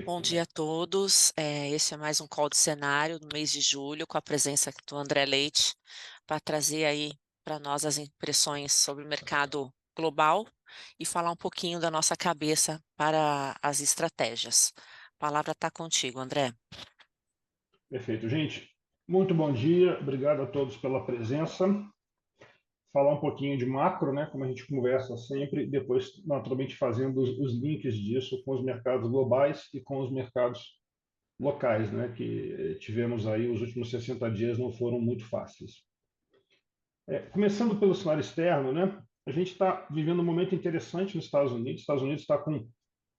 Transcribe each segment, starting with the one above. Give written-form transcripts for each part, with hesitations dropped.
Bom dia a todos. Esse é mais um call de cenário do mês de julho, com a presença do André Leite, para trazer aí para nós as impressões sobre o mercado global e falar um pouquinho da nossa cabeça para as estratégias. A palavra está contigo, André. Perfeito, gente. Muito bom dia, obrigado a todos pela presença. Falar um pouquinho de macro, né, como a gente conversa sempre, depois, naturalmente, fazendo os links disso com os mercados globais e com os mercados locais, né, que tivemos aí os últimos 60 dias não foram muito fáceis. Começando pelo cenário externo, né, a gente está vivendo um momento interessante nos Estados Unidos. Os Estados Unidos está com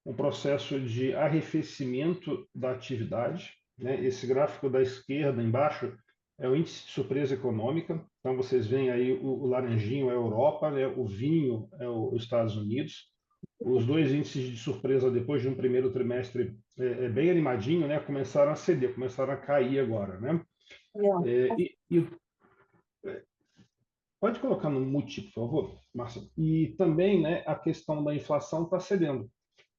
um processo de arrefecimento da atividade, né? Esse gráfico da esquerda embaixo é o índice de surpresa econômica. Então vocês veem aí o laranjinho é a Europa, né? O vinho é os Estados Unidos. Os dois índices de surpresa depois de um primeiro trimestre bem animadinho, né? Começaram a ceder, começaram a cair agora, né? E pode colocar no mute, por favor, Márcia. E também, né? A questão da inflação está cedendo.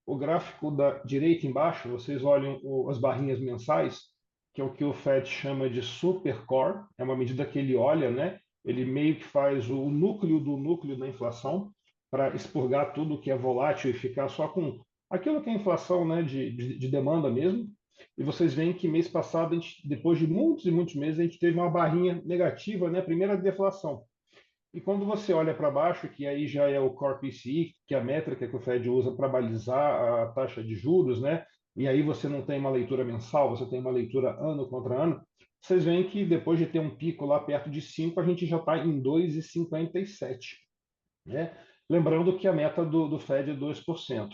O gráfico da direita embaixo, vocês olham as barrinhas mensais, que é o que o Fed chama de supercore, é uma medida que ele olha, né? Ele meio que faz o núcleo do núcleo da inflação para expurgar tudo que é volátil e ficar só com aquilo que é inflação, né, de demanda mesmo. E vocês veem que mês passado, depois de muitos e muitos meses, a gente teve uma barrinha negativa, né? Primeira deflação. E quando você olha para baixo, que aí já é o Core PCI, que é a métrica que o Fed usa para balizar a taxa de juros, né? E aí você não tem uma leitura mensal, você tem uma leitura ano contra ano. Vocês veem que depois de ter um pico lá perto de 5, a gente já está em 2,57, né? Lembrando que a meta do Fed é 2%.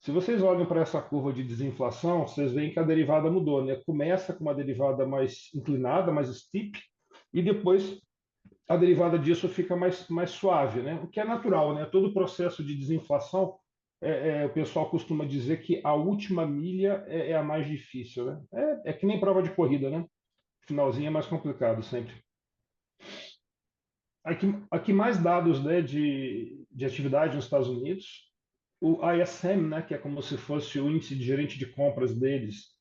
Se vocês olham para essa curva de desinflação, vocês veem que a derivada mudou, né? Começa com uma derivada mais inclinada, mais steep, e depois a derivada disso fica mais suave, né? O que é natural, né? Todo o processo de desinflação, o pessoal costuma dizer que a última milha é a mais difícil, né? É que nem prova de corrida, né? Finalzinho é mais complicado sempre. Aqui mais dados, né, de atividade nos Estados Unidos. O ISM, né, que é como se fosse o índice de gerente de compras deles,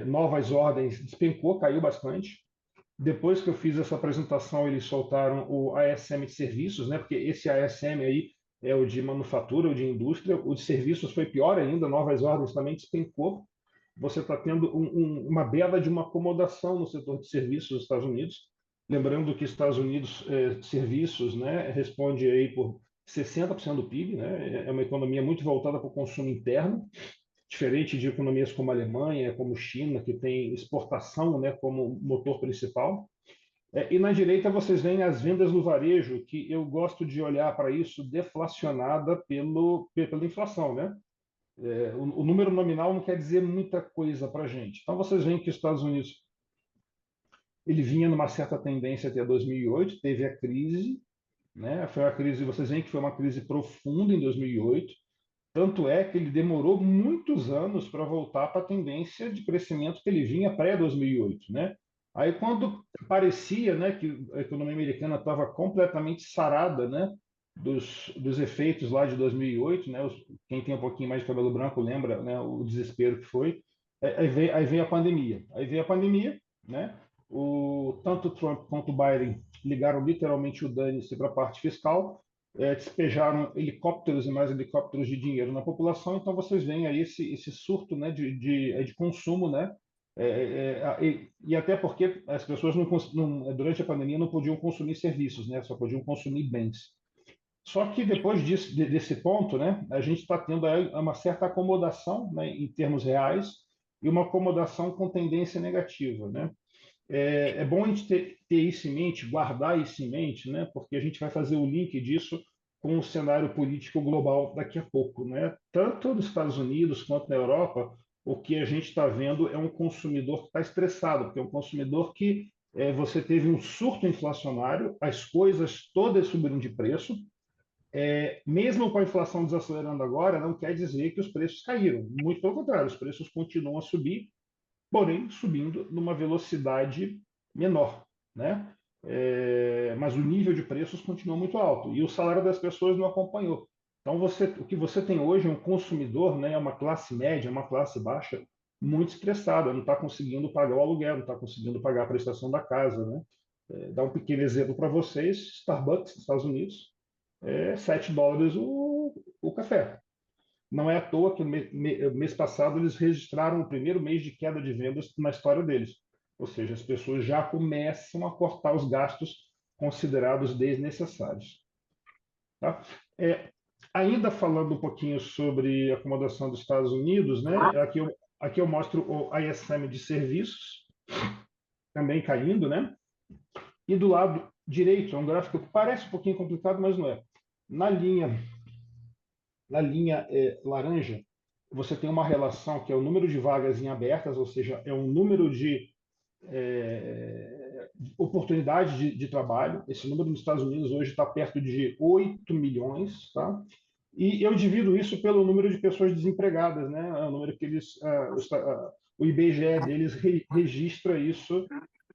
novas ordens despencou, caiu bastante. Depois que eu fiz essa apresentação, eles soltaram o ASM de serviços, né? Porque esse ASM aí é o de manufatura, o de indústria. O de serviços foi pior ainda, novas ordens também despencou. Você está tendo uma bela de uma acomodação no setor de serviços dos Estados Unidos. Lembrando que Estados Unidos, serviços, né, responde aí por 60% do PIB, né? É uma economia muito voltada para o consumo interno, diferente de economias como a Alemanha, como China, que tem exportação, né, como motor principal. E na direita vocês veem as vendas no varejo, que eu gosto de olhar para isso deflacionada pela inflação, né? O número nominal não quer dizer muita coisa para a gente. Então vocês veem que os Estados Unidos ele vinha numa certa tendência até 2008, teve a crise, né? Foi a crise, vocês veem que foi uma crise profunda em 2008. Tanto é que ele demorou muitos anos para voltar para a tendência de crescimento que ele vinha pré-2008, né? Aí quando parecia, né, que a economia americana estava completamente sarada, né, dos efeitos lá de 2008, né, quem tem um pouquinho mais de cabelo branco lembra, né, o desespero que foi. Aí veio a pandemia. Aí veio a pandemia, né? Tanto Trump quanto Biden ligaram literalmente o dane-se para a parte fiscal, despejaram helicópteros e mais helicópteros de dinheiro na população, então vocês veem aí esse surto, né, de consumo, né, e até porque as pessoas durante a pandemia não podiam consumir serviços, né, só podiam consumir bens. Só que depois disso, desse ponto, né, a gente está tendo aí uma certa acomodação, né, em termos reais e uma acomodação com tendência negativa, né? É bom a gente ter isso em mente, guardar isso em mente, né? Porque a gente vai fazer o link disso com o cenário político global daqui a pouco, né? Tanto nos Estados Unidos quanto na Europa, o que a gente está vendo é um consumidor que está estressado, porque é um consumidor que você teve um surto inflacionário, as coisas todas subiram de preço, mesmo com a inflação desacelerando agora, não quer dizer que os preços caíram. Muito pelo contrário, os preços continuam a subir, porém subindo numa velocidade menor, né? Mas o nível de preços continua muito alto e o salário das pessoas não acompanhou. Então, o que você tem hoje é um consumidor, né, é uma classe média, uma classe baixa, muito estressada, não está conseguindo pagar o aluguel, não está conseguindo pagar a prestação da casa, né? Dar um pequeno exemplo para vocês, Starbucks, nos Estados Unidos, é $7 o café. Não é à toa que mês passado eles registraram o primeiro mês de queda de vendas na história deles. Ou seja, as pessoas já começam a cortar os gastos considerados desnecessários. Tá? É, ainda falando um pouquinho sobre a acomodação dos Estados Unidos, né? Aqui eu mostro o ISM de serviços, também caindo, né? E do lado direito, é um gráfico que parece um pouquinho complicado, mas não é. Na linha, na linha laranja, você tem uma relação que é o número de vagas em abertas, ou seja, é um número de oportunidades de trabalho. Esse número nos Estados Unidos hoje está perto de 8 milhões, tá? E eu divido isso pelo número de pessoas desempregadas, né? É o número que eles, o IBGE deles registra isso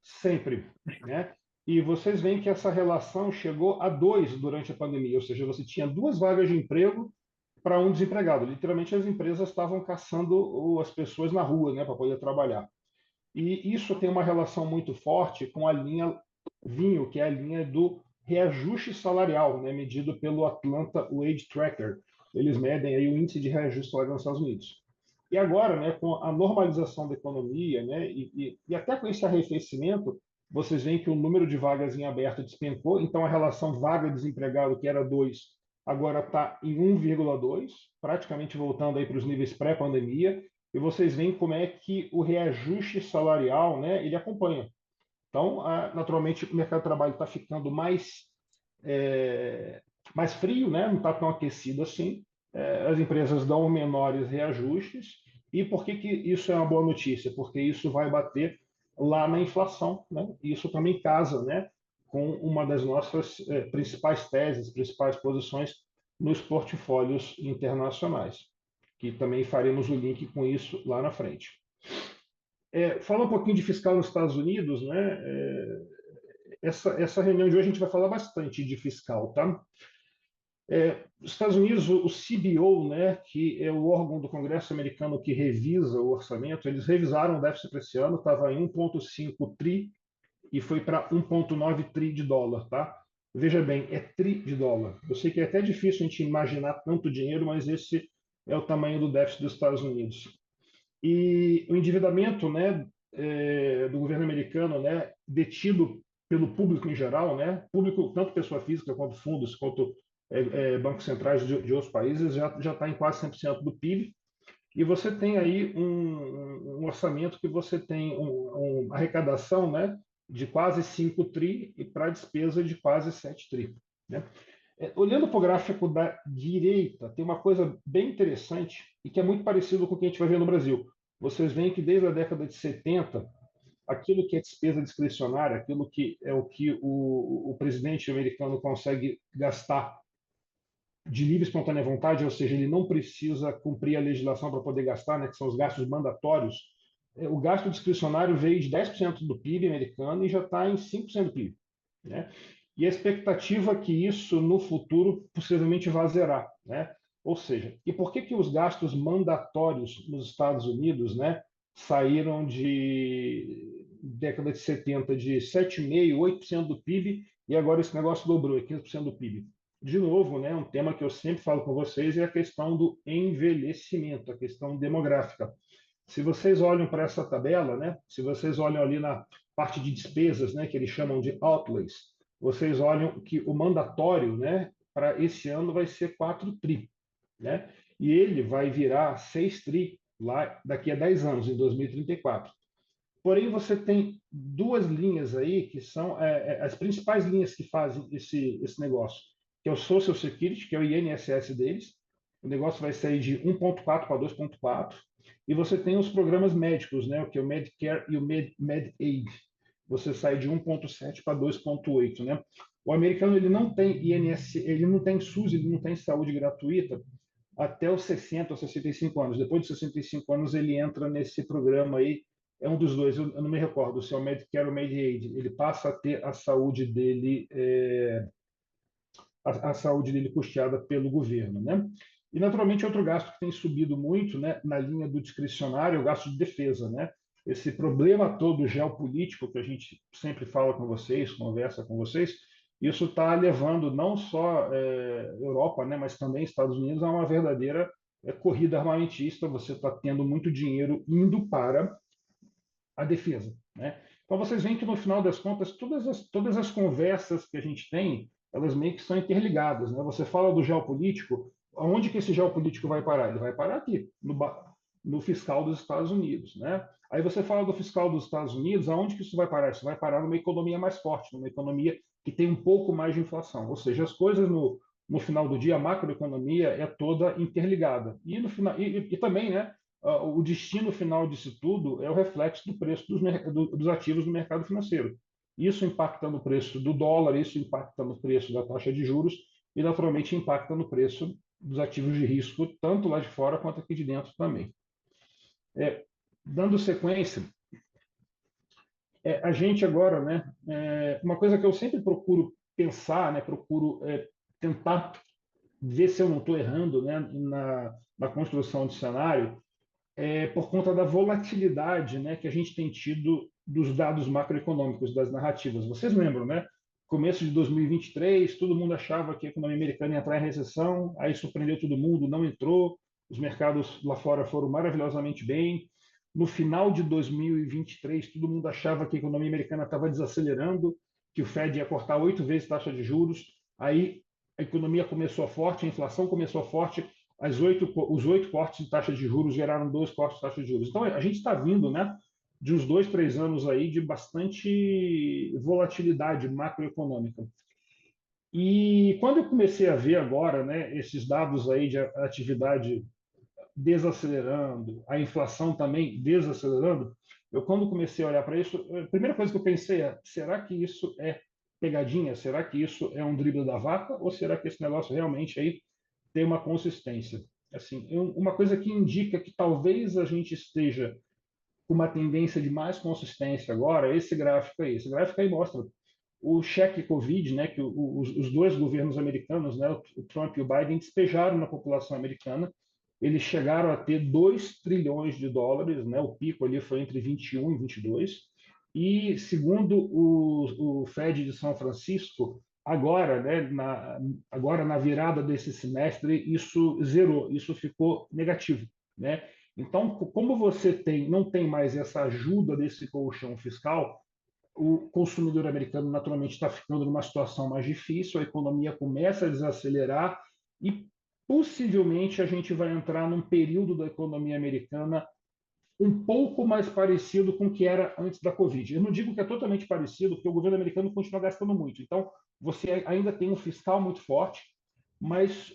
sempre, né? E vocês veem que essa relação chegou a 2 durante a pandemia, ou seja, você tinha 2 vagas de emprego para um desempregado. Literalmente, as empresas estavam caçando as pessoas na rua, né, para poder trabalhar. E isso tem uma relação muito forte com a linha vinho, que é a linha do reajuste salarial, né, medido pelo Atlanta Wage Tracker. Eles medem aí o índice de reajuste salarial nos Estados Unidos. E agora, né, com a normalização da economia, né, e até com esse arrefecimento, vocês veem que o número de vagas em aberto despencou, então a relação vaga-desempregado, que era 2, agora está em 1,2, praticamente voltando aí para os níveis pré-pandemia, e vocês veem como é que o reajuste salarial, né, ele acompanha. Então, naturalmente, o mercado de trabalho está ficando mais frio, né, não está tão aquecido assim. As empresas dão menores reajustes. E por que isso é uma boa notícia? Porque isso vai bater lá na inflação, né? E isso também casa, né, com uma das nossas principais teses, principais posições nos portfólios internacionais, que também faremos o link com isso lá na frente. Fala um pouquinho de fiscal nos Estados Unidos, né? Essa reunião de hoje a gente vai falar bastante de fiscal, tá? Os Estados Unidos, o CBO, né, que é o órgão do Congresso americano que revisa o orçamento, eles revisaram o déficit para esse ano, estava em 1,5 tri e foi para 1,9 tri de dólar, tá? Veja bem, é tri de dólar. Eu sei que é até difícil a gente imaginar tanto dinheiro, mas esse é o tamanho do déficit dos Estados Unidos. E o endividamento, né, do governo americano, né, detido pelo público em geral, né, público tanto pessoa física quanto fundos, quanto bancos centrais de outros países, já está em quase 100% do PIB. E você tem aí um orçamento que você tem uma arrecadação, né, de quase 5 tri e para despesa de quase 7 tri. Né? Olhando para o gráfico da direita, tem uma coisa bem interessante e que é muito parecido com o que a gente vai ver no Brasil. Vocês veem que desde a década de 70, aquilo que é despesa discricionária, aquilo que é o que o presidente americano consegue gastar de livre e espontânea vontade, ou seja, ele não precisa cumprir a legislação para poder gastar, né, que são os gastos mandatórios. O gasto discricionário veio de 10% do PIB americano e já está em 5% do PIB. Né? E a expectativa é que isso, no futuro, possivelmente vá zerar. Né? Ou seja, e por que os gastos mandatórios nos Estados Unidos, né, saíram de década de 70 de 7,5%, 8% do PIB, e agora esse negócio dobrou, é 15% do PIB? De novo, né, um tema que eu sempre falo com vocês é a questão do envelhecimento, a questão demográfica. Se vocês olham para essa tabela, né, se vocês olham ali na parte de despesas, né, que eles chamam de outlays, vocês olham que o mandatório, né, para esse ano vai ser 4 tri, né? E ele vai virar 6 tri lá daqui a 10 anos, em 2034. Porém, você tem duas linhas aí que são as principais linhas que fazem esse negócio, que é o Social Security, que é o INSS deles. O negócio vai sair de 1,4 para 2,4. E você tem os programas médicos, né, que é o Medicare e o Medicaid. Você sai de 1,7 para 2,8, né? O americano ele não tem INSS, ele não tem SUS, ele não tem saúde gratuita até os 60 ou 65 anos. Depois de 65 anos ele entra nesse programa aí, é um dos dois, eu não me recordo se é o Medicare ou Medicaid, ele passa a ter a saúde dele a saúde dele custeada pelo governo, né? E, naturalmente, outro gasto que tem subido muito, né, na linha do discricionário é o gasto de defesa, né? Esse problema todo geopolítico que a gente sempre fala com vocês, conversa com vocês, isso está levando não só Europa, né, mas também Estados Unidos a uma verdadeira corrida armamentista. Você está tendo muito dinheiro indo para a defesa, né? Então vocês veem que no final das contas todas as conversas que a gente tem, elas meio que são interligadas, né? Você fala do geopolítico, aonde que esse geopolítico vai parar? Ele vai parar aqui, no fiscal dos Estados Unidos, né? Aí você fala do fiscal dos Estados Unidos, aonde que isso vai parar? Isso vai parar numa economia mais forte, numa economia que tem um pouco mais de inflação. Ou seja, as coisas no final do dia, a macroeconomia é toda interligada. E no final e também, né? O destino final disso tudo é o reflexo do preço dos ativos no mercado financeiro. Isso impacta no preço do dólar, isso impacta no preço da taxa de juros e, naturalmente, impacta no preço dos ativos de risco, tanto lá de fora quanto aqui de dentro também. Dando sequência, a gente agora, né, uma coisa que eu sempre procuro pensar, né, procuro tentar ver se eu não estou errando, né, na construção do cenário, por conta da volatilidade, né, que a gente tem tido dos dados macroeconômicos, das narrativas. Vocês lembram, né? Começo de 2023, todo mundo achava que a economia americana ia entrar em recessão, aí surpreendeu todo mundo, não entrou, os mercados lá fora foram maravilhosamente bem. No final de 2023, todo mundo achava que a economia americana estava desacelerando, que o Fed ia cortar 8 vezes a taxa de juros, aí a economia começou forte, a inflação começou forte, os 8 cortes de taxa de juros geraram 2 cortes de taxa de juros. Então, a gente está vindo, né, de uns 2, 3 anos aí de bastante volatilidade macroeconômica. E quando eu comecei a ver agora, né, esses dados aí de atividade desacelerando, a inflação também desacelerando, eu quando comecei a olhar para isso, a primeira coisa que eu pensei é, será que isso é pegadinha? Será que isso é um drible da vaca? Ou será que esse negócio realmente aí tem uma consistência? Assim, uma coisa que indica que talvez a gente esteja com uma tendência de mais consistência agora é esse gráfico aí. Esse gráfico aí mostra o cheque Covid, né, que os dois governos americanos, né, o Trump e o Biden, despejaram na população americana. Eles chegaram a ter 2 trilhões de dólares, né, o pico ali foi entre 21 e 22. E, segundo o Fed de São Francisco, agora, né, agora na virada desse semestre, isso zerou, isso ficou negativo, né? Então, como você não tem mais essa ajuda desse colchão fiscal, o consumidor americano naturalmente está ficando numa situação mais difícil, a economia começa a desacelerar e possivelmente a gente vai entrar num período da economia americana um pouco mais parecido com o que era antes da Covid. Eu não digo que é totalmente parecido, porque o governo americano continua gastando muito. Então, você ainda tem um fiscal muito forte, mas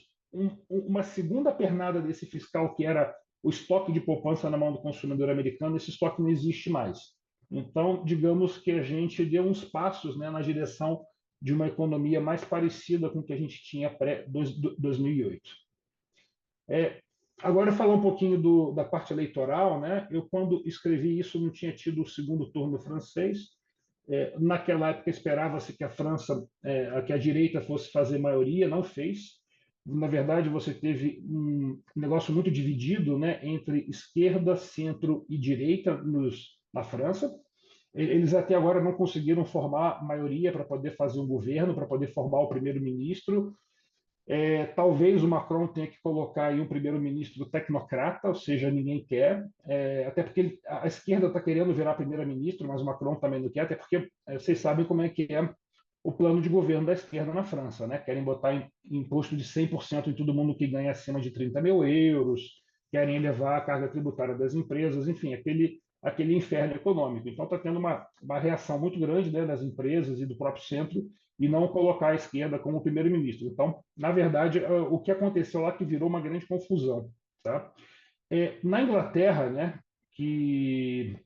uma segunda pernada desse fiscal, que era o estoque de poupança na mão do consumidor americano, esse estoque não existe mais. Então, digamos que a gente deu uns passos, né, na direção de uma economia mais parecida com o que a gente tinha pré-2008. Agora, falar um pouquinho da parte eleitoral, né? Eu, quando escrevi isso, não tinha tido o segundo turno francês. Naquela época, esperava-se que a França, que a direita fosse fazer maioria, não fez. Na verdade, você teve um negócio muito dividido, né, entre esquerda, centro e direita na França. Eles até agora não conseguiram formar maioria para poder fazer um governo, para poder formar o primeiro-ministro. Talvez o Macron tenha que colocar aí um primeiro-ministro tecnocrata, ou seja, ninguém quer, até porque a esquerda está querendo virar primeiro-ministro, mas o Macron também não quer, até porque vocês sabem como é que é o plano de governo da esquerda na França, né? Querem botar imposto de 100% em todo mundo que ganha acima de 30 mil euros, querem elevar a carga tributária das empresas, enfim, aquele inferno econômico. Então está tendo uma reação muito grande, né, das empresas e do próprio centro e não colocar a esquerda como primeiro-ministro. Então, na verdade, o que aconteceu lá que virou uma grande confusão. Tá? Na Inglaterra, né, que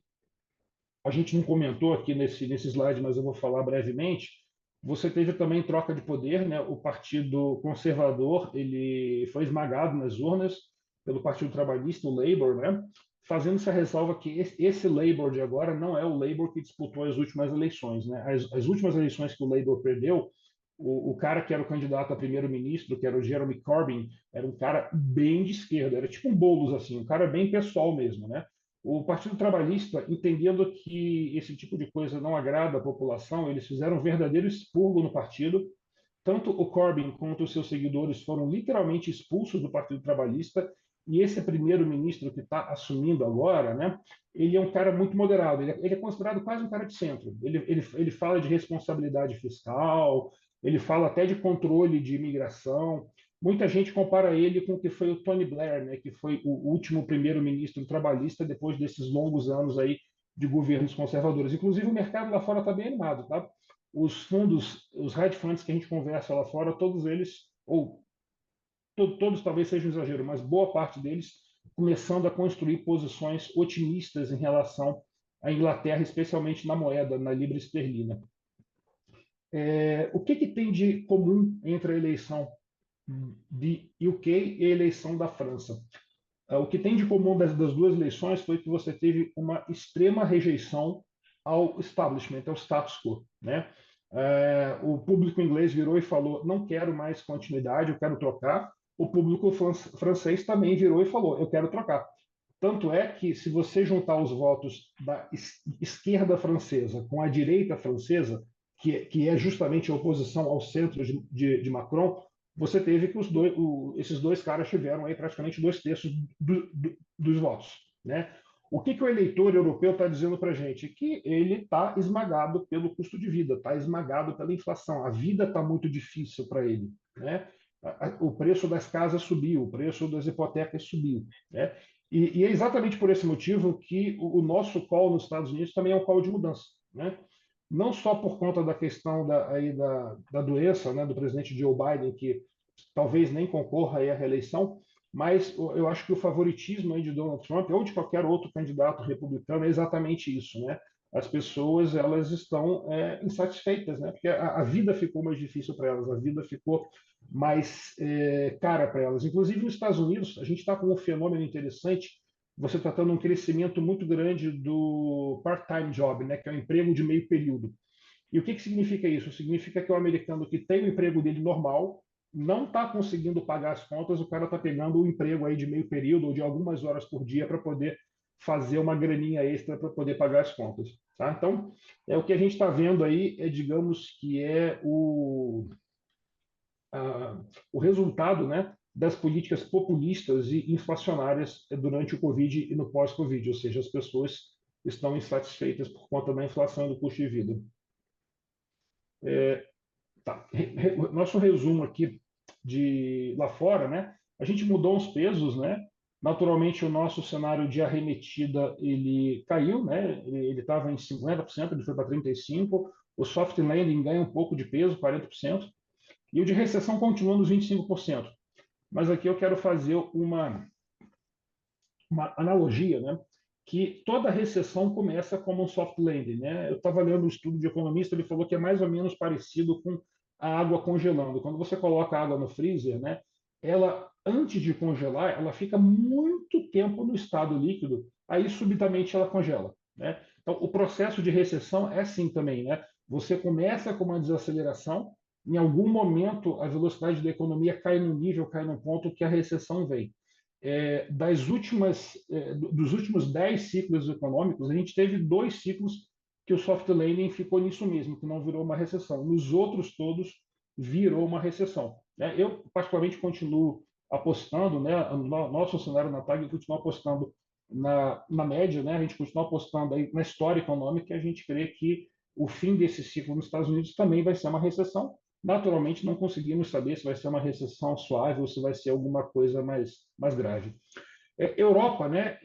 a gente não comentou aqui nesse slide, mas eu vou falar brevemente, você teve também troca de poder, né? O Partido Conservador ele foi esmagado nas urnas pelo Partido Trabalhista, o Labour, né? Fazendo essa ressalva que esse Labour de agora não é o Labour que disputou as últimas eleições, né? As últimas eleições que o Labour perdeu, O cara que era o candidato a primeiro-ministro, que era o Jeremy Corbyn, era um cara bem de esquerda, era tipo um Boulos, assim, um cara bem pessoal mesmo, né? O Partido Trabalhista, entendendo que esse tipo de coisa não agrada a população, eles fizeram um verdadeiro expurgo no partido. Tanto o Corbyn quanto os seus seguidores foram literalmente expulsos do Partido Trabalhista, e esse primeiro-ministro que está assumindo agora, né, ele é um cara muito moderado, ele é considerado quase um cara de centro. Ele fala de responsabilidade fiscal, ele fala até de controle de imigração. Muita gente compara ele com o que foi o Tony Blair, né, que foi o último primeiro-ministro trabalhista depois desses longos anos aí de governos conservadores. Inclusive, o mercado lá fora está bem animado, tá? Os fundos, os hedge funds que a gente conversa lá fora, todos eles, ou todos talvez seja um exagero, mas boa parte deles começando a construir posições otimistas em relação à Inglaterra, especialmente na moeda, na libra esterlina. O que tem de comum entre a eleição de UK e a eleição da França? O que tem de comum das duas eleições foi que você teve uma extrema rejeição ao establishment, ao status quo, né? O público inglês virou e falou: não quero mais continuidade, eu quero trocar. O público francês também virou e falou: eu quero trocar. Tanto é que, se você juntar os votos da esquerda francesa com a direita francesa, que é justamente a oposição ao centro de Macron, você teve que esses dois caras tiveram aí praticamente 2/3 dos votos, né? O que o eleitor europeu está dizendo para a gente? Que ele está esmagado pelo custo de vida, está esmagado pela inflação. A vida está muito difícil para ele, né? O preço das casas subiu, o preço das hipotecas subiu, né? E é exatamente por esse motivo que o nosso call nos Estados Unidos também é um call de mudança, né? Não só por conta da questão da doença, né, do presidente Joe Biden, que talvez nem concorra aí à reeleição, mas eu acho que o favoritismo aí de Donald Trump ou de qualquer outro candidato republicano é exatamente isso, né? As pessoas elas estão insatisfeitas, né? Porque a vida ficou mais difícil para elas, a vida ficou mais cara para elas. Inclusive nos Estados Unidos, a gente está com um fenômeno interessante. Você está tendo um crescimento muito grande do part-time job, né? Que é o emprego de meio período. E o que significa isso? Significa que o americano que tem o emprego dele normal não está conseguindo pagar as contas, o cara está pegando um emprego aí de meio período ou de algumas horas por dia para poder fazer uma graninha extra para poder pagar as contas. Tá? Então, o que a gente está vendo aí digamos que o resultado, né, das políticas populistas e inflacionárias durante o Covid e no pós-Covid, ou seja, as pessoas estão insatisfeitas por conta da inflação e do custo de vida. Tá. Nosso resumo aqui de lá fora, né? A gente mudou uns pesos, né? Naturalmente, o nosso cenário de arremetida ele caiu, né? Ele estava em 50%, ele foi para 35%. O soft landing ganha um pouco de peso, 40%. E o de recessão continua nos 25%. Mas aqui eu quero fazer uma analogia, né? Que toda recessão começa como um soft landing, né? Eu estava lendo um estudo de economista, ele falou que é mais ou menos parecido com a água congelando. Quando você coloca a água no freezer, né? Ela antes de congelar, ela fica muito tempo no estado líquido, aí subitamente ela congela, né? Então, o processo de recessão é assim também, né? Você começa com uma desaceleração, em algum momento a velocidade da economia cai no nível, cai no ponto que a recessão vem. Dos últimos 10 ciclos econômicos, a gente teve 2 ciclos que o soft landing ficou nisso mesmo, que não virou uma recessão. Nos outros todos, virou uma recessão. Eu, particularmente, continuo apostando, né, no nosso cenário na TAG, continua apostando na média, né, a gente continua apostando aí na história econômica, e a gente crê que o fim desse ciclo nos Estados Unidos também vai ser uma recessão. Naturalmente, não conseguimos saber se vai ser uma recessão suave ou se vai ser alguma coisa mais grave. Europa, né?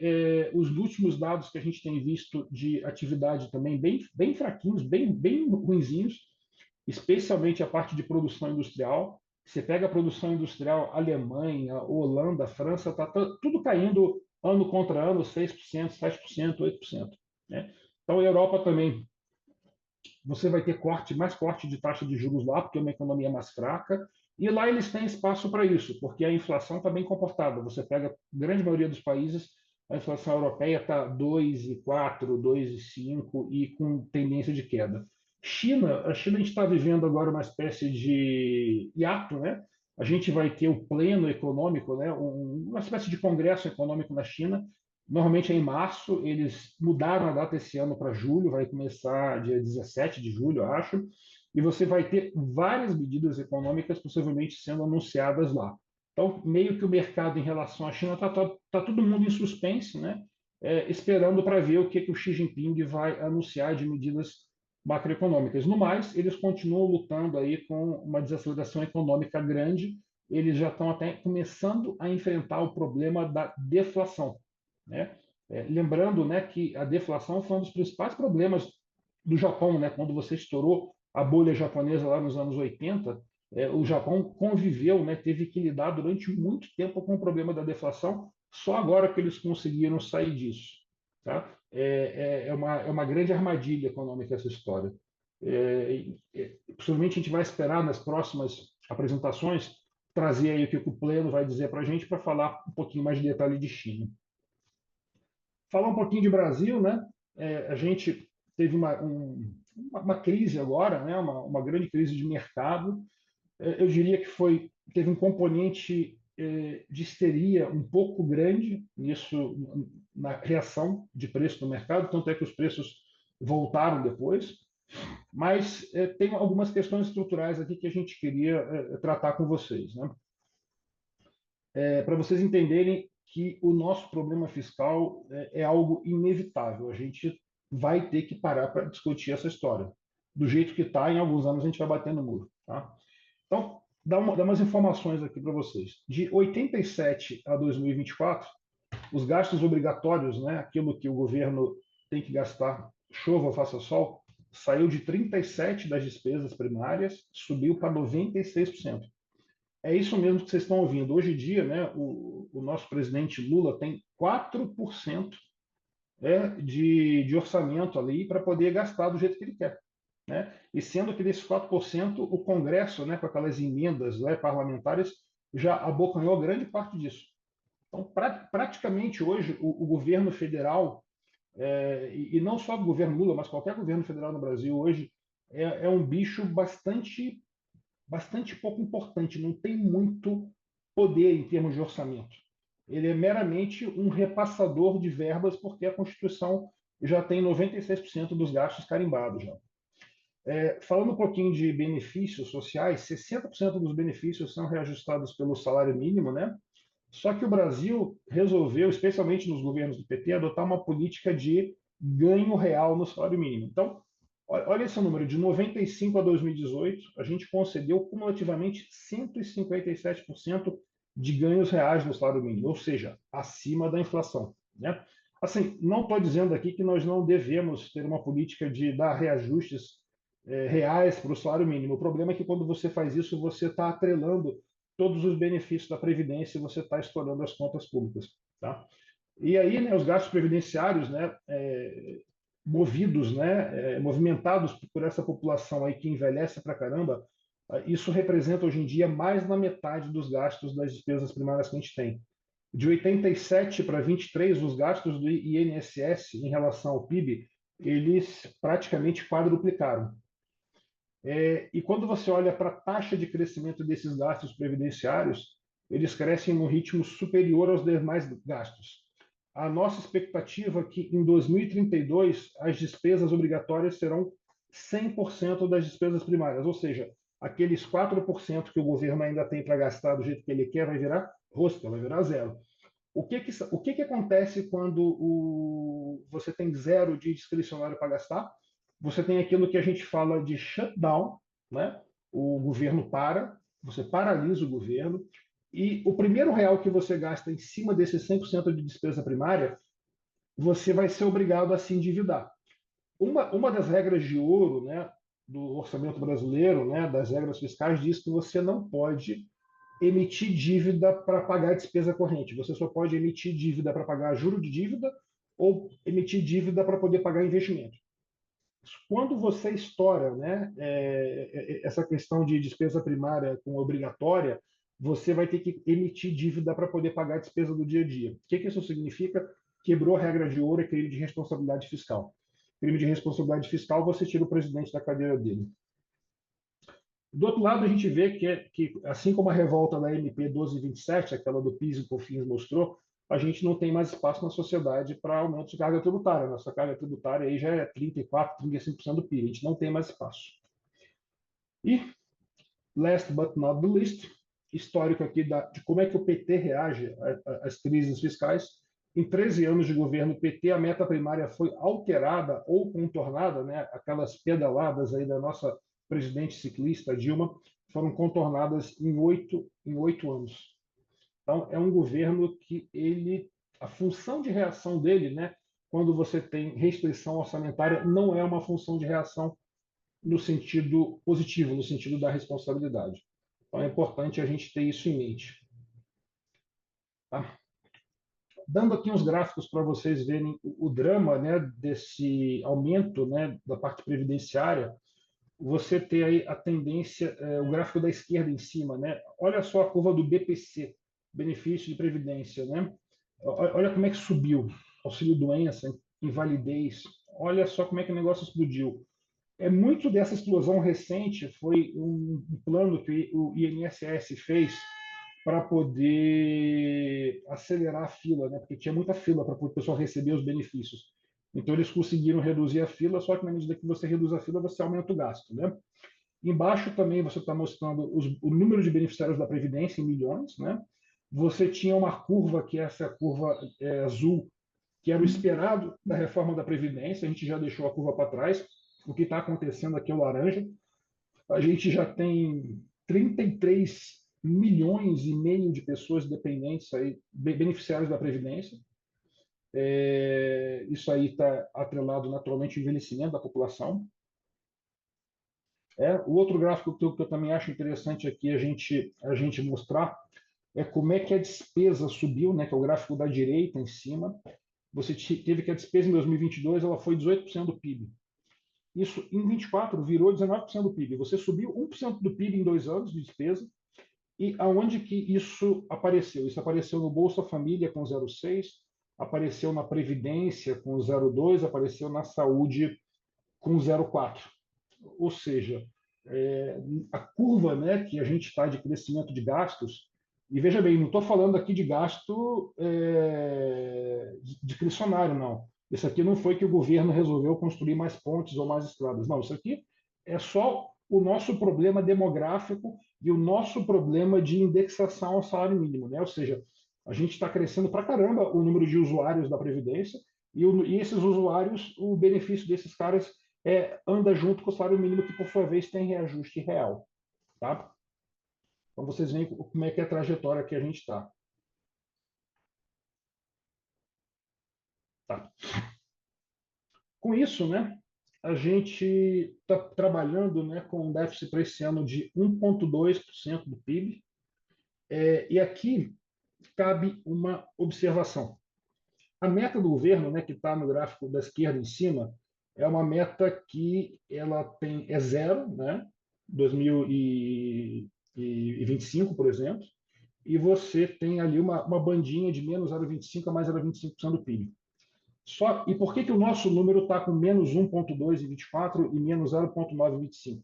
Os últimos dados que a gente tem visto de atividade também bem fraquinhos, bem ruinzinhos, especialmente a parte de produção industrial. Você pega a produção industrial Alemanha, Holanda, França, está tudo caindo ano contra ano, 6%, 7%, 8%. Né? Então, a Europa também você vai ter mais corte de taxa de juros lá, porque é uma economia mais fraca, e lá eles têm espaço para isso, porque a inflação está bem comportada. Você pega a grande maioria dos países, a inflação europeia está 2,4, 2,5 e com tendência de queda. China, a China a gente está vivendo agora uma espécie de hiato, né? A gente vai ter o pleno econômico, né? Uma espécie de congresso econômico na China. Normalmente é em março, eles mudaram a data esse ano para julho, vai começar dia 17 de julho, eu acho, e você vai ter várias medidas econômicas possivelmente sendo anunciadas lá. Então, meio que o mercado em relação à China tá todo mundo em suspense, né? Esperando para ver o que o Xi Jinping vai anunciar de medidas macroeconômicas. No mais, eles continuam lutando aí com uma desaceleração econômica grande. Eles já estão até começando a enfrentar o problema da deflação, né? Lembrando, né, que a deflação foi um dos principais problemas do Japão, né? Quando você estourou a bolha japonesa lá nos anos 80, o Japão conviveu, né, teve que lidar durante muito tempo com o problema da deflação. Só agora que eles conseguiram sair disso, tá? É uma grande armadilha econômica essa história. Possivelmente a gente vai esperar nas próximas apresentações trazer aí o que o Pleno vai dizer para a gente para falar um pouquinho mais de detalhe de China. Falar um pouquinho de Brasil, né? A gente teve uma crise agora, né? Uma grande crise de mercado. Eu diria que teve um componente de histeria um pouco grande nisso, na reação de preço no mercado, tanto é que os preços voltaram depois. Mas tem algumas questões estruturais aqui que a gente queria tratar com vocês, né? Para vocês entenderem que o nosso problema fiscal é algo inevitável. A gente vai ter que parar para discutir essa história. Do jeito que está, em alguns anos a gente vai bater no muro. Tá? Então, dá umas informações aqui para vocês. De 87 a 2024, os gastos obrigatórios, né, aquilo que o governo tem que gastar, chova ou faça sol, saiu de 37% das despesas primárias, subiu para 96%. É isso mesmo que vocês estão ouvindo. Hoje em dia, né, o nosso presidente Lula tem 4% de orçamento ali para poder gastar do jeito que ele quer. Né? E sendo que desses 4%, o Congresso, né, com aquelas emendas, né, parlamentares, já abocanhou grande parte disso. Então, praticamente hoje, o governo federal, e não só o governo Lula, mas qualquer governo federal no Brasil hoje, é um bicho bastante pouco importante, não tem muito poder em termos de orçamento. Ele é meramente um repassador de verbas, porque a Constituição já tem 96% dos gastos carimbados. Já. Falando um pouquinho de benefícios sociais, 60% dos benefícios são reajustados pelo salário mínimo, né? Só que o Brasil resolveu, especialmente nos governos do PT, adotar uma política de ganho real no salário mínimo. Então, olha esse número, de 95 a 2018, a gente concedeu cumulativamente 157% de ganhos reais no salário mínimo, ou seja, acima da inflação. Né? Assim, não estou dizendo aqui que nós não devemos ter uma política de dar reajustes reais para o salário mínimo. O problema é que quando você faz isso, você está atrelando todos os benefícios da Previdência e você está estourando as contas públicas. Tá? E aí, né, os gastos previdenciários, né, movidos, né, movimentados por essa população aí que envelhece para caramba, isso representa hoje em dia mais da metade dos gastos das despesas primárias que a gente tem. De 87 para 23, os gastos do INSS em relação ao PIB, eles praticamente quadruplicaram. E quando você olha para a taxa de crescimento desses gastos previdenciários, eles crescem num ritmo superior aos demais gastos. A nossa expectativa é que em 2032 as despesas obrigatórias serão 100% das despesas primárias, ou seja, aqueles 4% que o governo ainda tem para gastar do jeito que ele quer vai virar rosca, vai virar zero. O que acontece quando você tem zero de discricionário para gastar? Você tem aquilo que a gente fala de shutdown, né? O governo você paralisa o governo, e o primeiro real que você gasta em cima desse 100% de despesa primária, você vai ser obrigado a se endividar. Uma das regras de ouro, né, do orçamento brasileiro, né, das regras fiscais, diz que você não pode emitir dívida para pagar despesa corrente. Você só pode emitir dívida para pagar juro de dívida ou emitir dívida para poder pagar investimento. Quando você estoura, né, essa questão de despesa primária com obrigatória, você vai ter que emitir dívida para poder pagar a despesa do dia a dia. O que isso significa? Quebrou a regra de ouro e crime de responsabilidade fiscal. crime de responsabilidade fiscal, você tira o presidente da cadeira dele. Do outro lado, a gente vê que assim como a revolta da MP 1227, aquela do PIS e COFINS mostrou, a gente não tem mais espaço na sociedade para aumento de carga tributária. Nossa carga tributária aí já é 34%, 35% do PIB. A gente não tem mais espaço. E, last but not the least, histórico aqui de como é que o PT reage às crises fiscais. Em 13 anos de governo PT, a meta primária foi alterada ou contornada, né? Aquelas pedaladas aí da nossa presidente ciclista Dilma foram contornadas em 8 anos. Então, é um governo que a função de reação dele, né, quando você tem restrição orçamentária, não é uma função de reação no sentido positivo, no sentido da responsabilidade. Então, é importante a gente ter isso em mente. Tá? Dando aqui uns gráficos para vocês verem o drama, né, desse aumento, né, da parte previdenciária, você tem aí a tendência, o gráfico da esquerda em cima, né? Olha só a curva do BPC, benefício de previdência, né? Olha como é que subiu, auxílio-doença, invalidez, olha só como é que o negócio explodiu. Muito dessa explosão recente foi um plano que o INSS fez para poder acelerar a fila, né? Porque tinha muita fila para o pessoal receber os benefícios. Então, eles conseguiram reduzir a fila, só que na medida que você reduz a fila, você aumenta o gasto, né? Embaixo também você está mostrando o número de beneficiários da Previdência em milhões, né? Você tinha uma curva, que é essa curva azul, que era o esperado da reforma da Previdência, a gente já deixou a curva para trás. O que está acontecendo aqui é o laranja. A gente já tem 33 milhões e meio de pessoas dependentes aí, beneficiários da Previdência. Isso aí está atrelado naturalmente ao envelhecimento da população. O outro gráfico que eu também acho interessante aqui a gente mostrar é como é que a despesa subiu, né, que é o gráfico da direita em cima. Você teve que a despesa em 2022 ela foi 18% do PIB. Isso, em 24, virou 19% do PIB. Você subiu 1% do PIB em 2 anos de despesa. E aonde que isso apareceu? Isso apareceu no Bolsa Família com 0,6, apareceu na Previdência com 0,2, apareceu na Saúde com 0,4. Ou seja, a curva, né, que a gente está de crescimento de gastos, e veja bem, não estou falando aqui de gasto discricionário, não. Isso aqui não foi que o governo resolveu construir mais pontes ou mais estradas. Não, isso aqui é só o nosso problema demográfico e o nosso problema de indexação ao salário mínimo, né? Ou seja, a gente está crescendo para caramba o número de usuários da Previdência e esses usuários, o benefício desses caras anda junto com o salário mínimo, que por sua vez tem reajuste real. Tá? Então vocês veem como é que é a trajetória que a gente está. Tá. Com isso, né, a gente está trabalhando, né, com um déficit para esse ano de 1,2% do PIB. E aqui cabe uma observação. A meta do governo, né, que está no gráfico da esquerda em cima, é uma meta que ela é zero, né, 2025, por exemplo, e você tem ali uma bandinha de menos 0,25 a mais 0,25% do PIB. E por que o nosso número está com menos 1,2 em 24 e menos 0,9 em 25?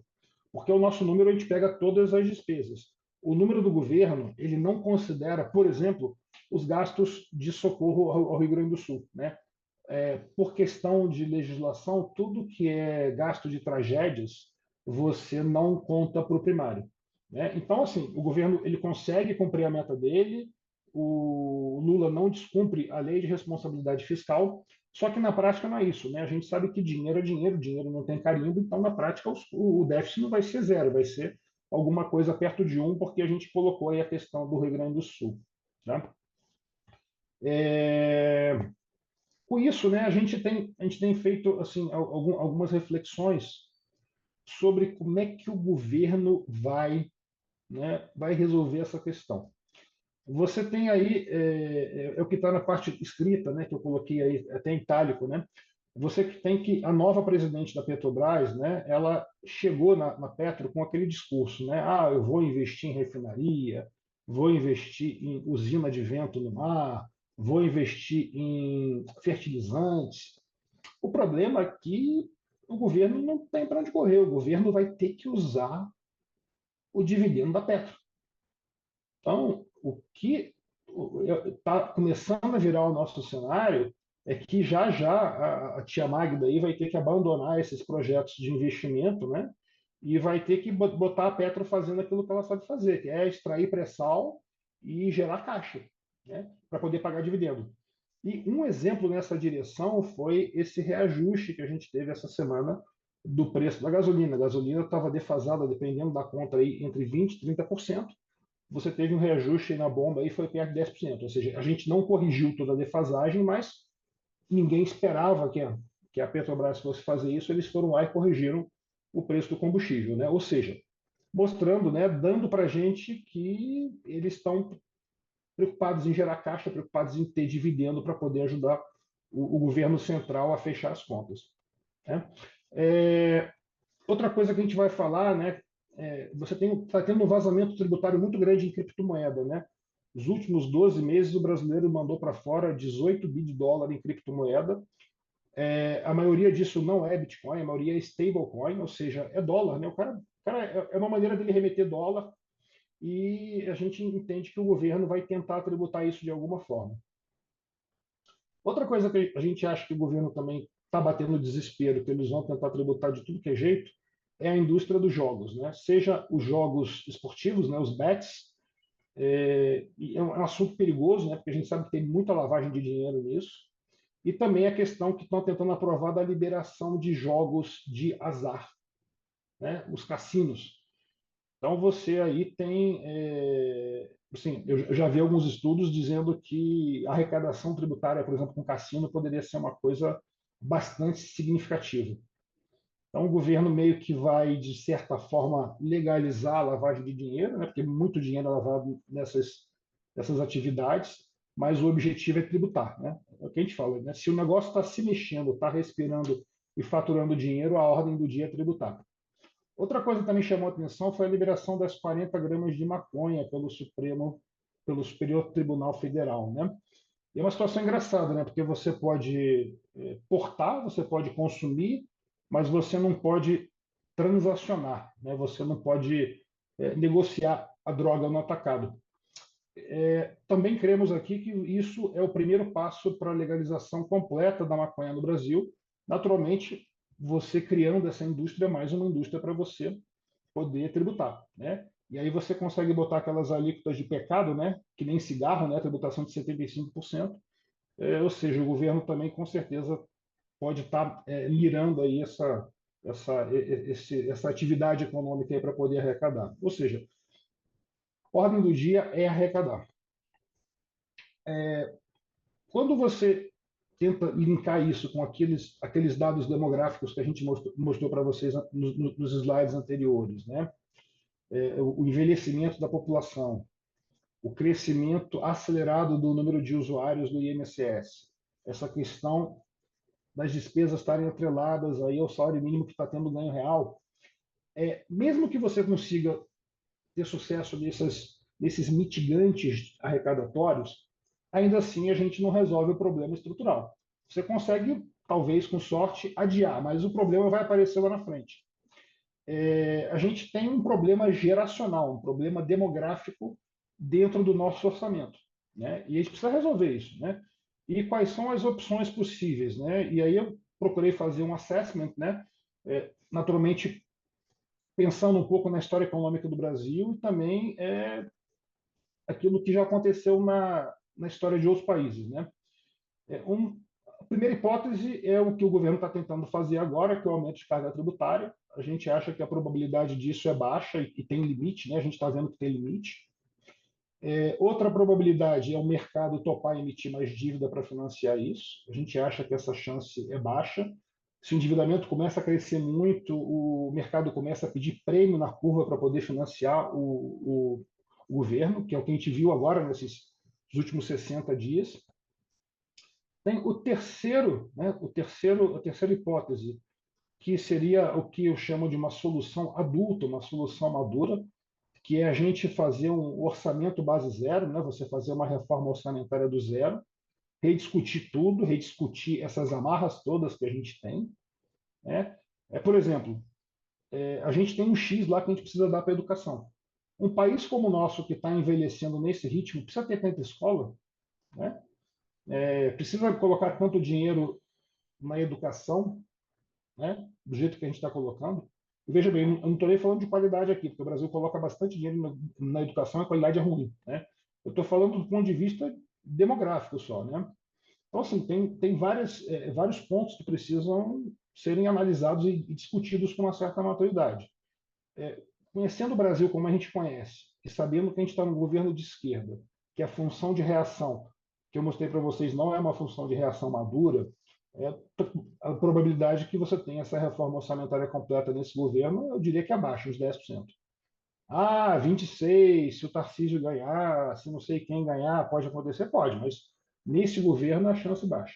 Porque o nosso número a gente pega todas as despesas. O número do governo ele não considera, por exemplo, os gastos de socorro ao Rio Grande do Sul, né? Por questão de legislação, tudo que é gasto de tragédias você não conta para o primário, né? Então, assim, o governo ele consegue cumprir a meta dele, o Lula não descumpre a lei de responsabilidade fiscal, só que na prática não é isso, né? A gente sabe que dinheiro é dinheiro, dinheiro não tem carimbo, então na prática o déficit não vai ser zero, vai ser alguma coisa perto de 1, porque a gente colocou aí a questão do Rio Grande do Sul. Tá? Com isso, né, a gente tem feito assim, algumas reflexões sobre como é que o governo vai resolver essa questão. Você tem aí, o que está na parte escrita, né, que eu coloquei aí, até em itálico, né? Você que tem que a nova presidente da Petrobras, né, ela chegou na Petro com aquele discurso, né? Ah, eu vou investir em refinaria, vou investir em usina de vento no mar, vou investir em fertilizantes. O problema é que o governo não tem para onde correr, o governo vai ter que usar o dividendo da Petro. Então, o que está começando a virar o nosso cenário é que já já a tia Magda aí vai ter que abandonar esses projetos de investimento, né? E vai ter que botar a Petro fazendo aquilo que ela sabe fazer, que é extrair pré-sal e gerar caixa, né? Para poder pagar dividendo. E um exemplo nessa direção foi esse reajuste que a gente teve essa semana do preço da gasolina. A gasolina estava defasada, dependendo da conta, aí, entre 20% e 30%. Você teve um reajuste na bomba e foi perto de 10%. Ou seja, a gente não corrigiu toda a defasagem, mas ninguém esperava que a Petrobras fosse fazer isso, eles foram lá e corrigiram o preço do combustível. Né? Ou seja, mostrando, né, dando para a gente que eles estão preocupados em gerar caixa, preocupados em ter dividendo para poder ajudar o governo central a fechar as contas. Né? Outra coisa que a gente vai falar, né, você está tendo um vazamento tributário muito grande em criptomoeda. Né? Nos últimos 12 meses, o brasileiro mandou para fora 18 bi de dólar em criptomoeda. A maioria disso não é Bitcoin, a maioria é stablecoin, ou seja, é dólar. Né? O cara é uma maneira dele remeter dólar e a gente entende que o governo vai tentar tributar isso de alguma forma. Outra coisa que a gente acha que o governo também está batendo desespero, que eles vão tentar tributar de tudo que é jeito, é a indústria dos jogos, né? Seja os jogos esportivos, né, os bets, e é um assunto perigoso, né, porque a gente sabe que tem muita lavagem de dinheiro nisso, e também a questão que estão tentando aprovar da liberação de jogos de azar, né, os cassinos. Então você aí tem, assim, eu já vi alguns estudos dizendo que a arrecadação tributária, por exemplo, com cassino, poderia ser uma coisa bastante significativa. Então o governo meio que vai, de certa forma, legalizar a lavagem de dinheiro, né, porque muito dinheiro é lavado nessas atividades, mas o objetivo é tributar. Né? É o que a gente fala, né? Se o negócio está se mexendo, está respirando e faturando dinheiro, a ordem do dia é tributar. Outra coisa que também chamou a atenção foi a liberação das 40 gramas de maconha pelo Superior Tribunal Federal, né? E é uma situação engraçada, né? Porque você pode portar, você pode consumir, mas você não pode transacionar, né? Você não pode negociar a droga no atacado. Também cremos aqui que isso é o primeiro passo para a legalização completa da maconha no Brasil. Naturalmente, você criando essa indústria, mais uma indústria para você poder tributar, né? E aí você consegue botar aquelas alíquotas de pecado, né? Que nem cigarro, né? Tributação de 75%. Ou seja, o governo também com certeza pode estar mirando aí essa atividade econômica para poder arrecadar. Ou seja, a ordem do dia é arrecadar. Quando você tenta linkar isso com aqueles dados demográficos que a gente mostrou para vocês nos slides anteriores, né? O envelhecimento da população, o crescimento acelerado do número de usuários do INSS, essa questão das despesas estarem atreladas aí ao salário mínimo que está tendo ganho real, mesmo que você consiga ter sucesso nesses mitigantes arrecadatórios, ainda assim a gente não resolve o problema estrutural. Você consegue, talvez com sorte, adiar, mas o problema vai aparecer lá na frente. A gente tem um problema geracional, um problema demográfico dentro do nosso orçamento, né? E a gente precisa resolver isso, né? E quais são as opções possíveis, né? E aí eu procurei fazer um assessment, né? Naturalmente pensando um pouco na história econômica do Brasil e também aquilo que já aconteceu na história de outros países, né? A primeira hipótese é o que o governo está tentando fazer agora, que é o aumento de carga tributária. A gente acha que a probabilidade disso é baixa e tem limite, né? A gente está vendo que tem limite. Outra probabilidade é o mercado topar emitir mais dívida para financiar isso. A gente acha que essa chance é baixa. Se o endividamento começa a crescer muito, o mercado começa a pedir prêmio na curva para poder financiar o governo, que é o que a gente viu agora nesses últimos 60 dias. Tem o terceiro, né, a terceira hipótese, que seria o que eu chamo de uma solução adulta, uma solução madura, que é a gente fazer um orçamento base zero, né, você fazer uma reforma orçamentária do zero, rediscutir tudo, rediscutir essas amarras todas que a gente tem, né? Por exemplo, a gente tem um X lá que a gente precisa dar para a educação. Um país como o nosso, que está envelhecendo nesse ritmo, precisa ter tanta escola, né? Precisa colocar tanto dinheiro na educação, né? Do jeito que a gente está colocando. E veja bem, eu não estou nem falando de qualidade aqui, porque o Brasil coloca bastante dinheiro na educação e a qualidade é ruim, né? Eu estou falando do ponto de vista demográfico só, né? Então, assim, tem vários pontos que precisam serem analisados e discutidos com uma certa maturidade. Conhecendo o Brasil como a gente conhece, e sabendo que a gente está num governo de esquerda, que a função de reação que eu mostrei para vocês não é uma função de reação madura, é, a probabilidade que você tenha essa reforma orçamentária completa nesse governo, eu diria que é abaixo, uns 10%. Ah, 26, se o Tarcísio ganhar, se não sei quem ganhar, pode acontecer? Pode, mas nesse governo a chance baixa.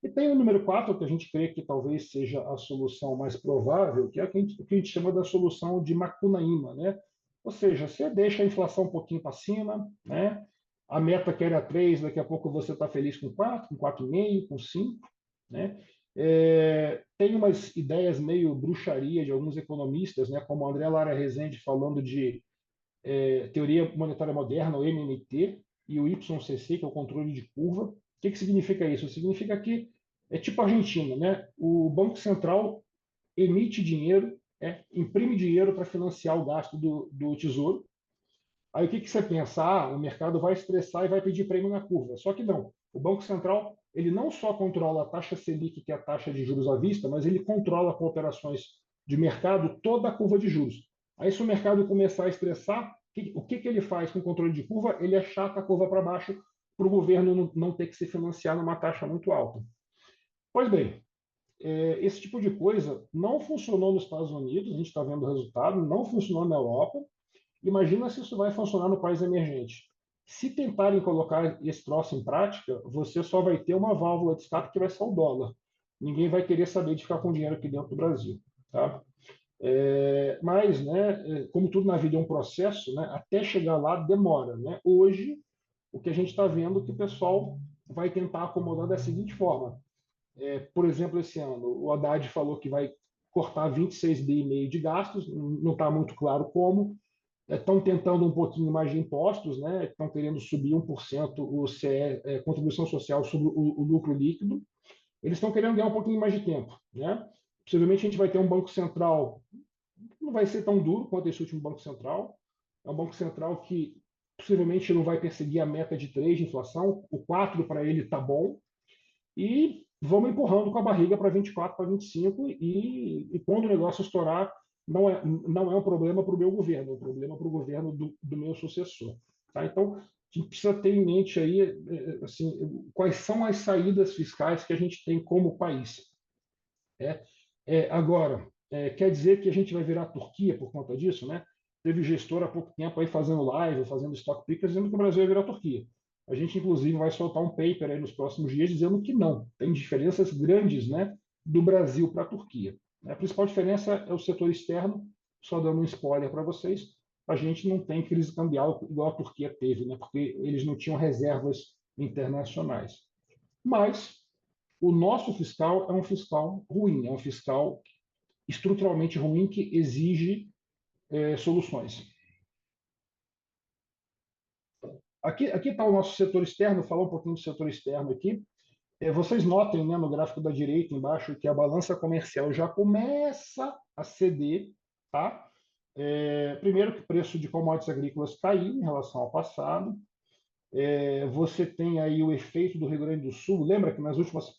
E tem o número 4 que a gente crê que talvez seja a solução mais provável, que é o que a gente chama da solução de Macunaíma, né? Ou seja, você deixa a inflação um pouquinho para cima, né? A meta que era 3, daqui a pouco você está feliz com 4, com 4,5, com 5, né? Tem umas ideias meio bruxaria de alguns economistas, né? Como o André Lara Rezende falando de teoria monetária moderna, o MMT, e o YCC, que é o controle de curva. O que significa isso? Significa que é tipo a Argentina, né? O Banco Central emite dinheiro, imprime dinheiro para financiar o gasto do Tesouro. Aí o que você pensa? Ah, o mercado vai estressar e vai pedir prêmio na curva. Só que não. O Banco Central ele não só controla a taxa Selic, que é a taxa de juros à vista, mas ele controla com operações de mercado toda a curva de juros. Aí se o mercado começar a estressar, o que ele faz com o controle de curva? Ele achata a curva para baixo para o governo não ter que se financiar numa taxa muito alta. Pois bem, esse tipo de coisa não funcionou nos Estados Unidos, a gente está vendo o resultado, não funcionou na Europa. Imagina se isso vai funcionar no país emergente. Se tentarem colocar esse troço em prática, você só vai ter uma válvula de escape que vai ser o dólar. Ninguém vai querer saber de ficar com dinheiro aqui dentro do Brasil. Tá? Mas, né, como tudo na vida é um processo, né, até chegar lá demora. Né? Hoje, o que a gente está vendo é que o pessoal vai tentar acomodar da seguinte forma. Por exemplo, esse ano, o Haddad falou que vai cortar 26,5 bi de gastos, não está muito claro como. Estão tentando um pouquinho mais de impostos, né? Estão querendo subir 1% o CE, contribuição social sobre o lucro líquido. Eles estão querendo ganhar um pouquinho mais de tempo, né? Possivelmente a gente vai ter um Banco Central, não vai ser tão duro quanto esse último Banco Central. É um Banco Central que possivelmente não vai perseguir a meta de 3 de inflação, o 4 para ele está bom, e vamos empurrando com a barriga para 24, para 25, e quando o negócio estourar, não é um problema para o meu governo, é um problema para o governo do meu sucessor. Tá? Então, a gente precisa ter em mente aí assim, quais são as saídas fiscais que a gente tem como país. Agora, quer dizer que a gente vai virar a Turquia por conta disso, né? Teve gestor há pouco tempo aí fazendo live, fazendo stock pickers, dizendo que o Brasil vai virar a Turquia. A gente, inclusive, vai soltar um paper aí nos próximos dias dizendo que não. Tem diferenças grandes, né, do Brasil para a Turquia. A principal diferença é o setor externo, só dando um spoiler para vocês, a gente não tem crise cambial igual a Turquia teve, né, porque eles não tinham reservas internacionais. Mas o nosso fiscal é um fiscal ruim, é um fiscal estruturalmente ruim que exige soluções. Aqui está o nosso setor externo, falar um pouquinho do setor externo aqui. Vocês notem, né, no gráfico da direita embaixo que a balança comercial já começa a ceder, tá? Primeiro que o preço de commodities agrícolas caiu em relação ao passado. Você tem aí o efeito do Rio Grande do Sul. Lembra que nas últimas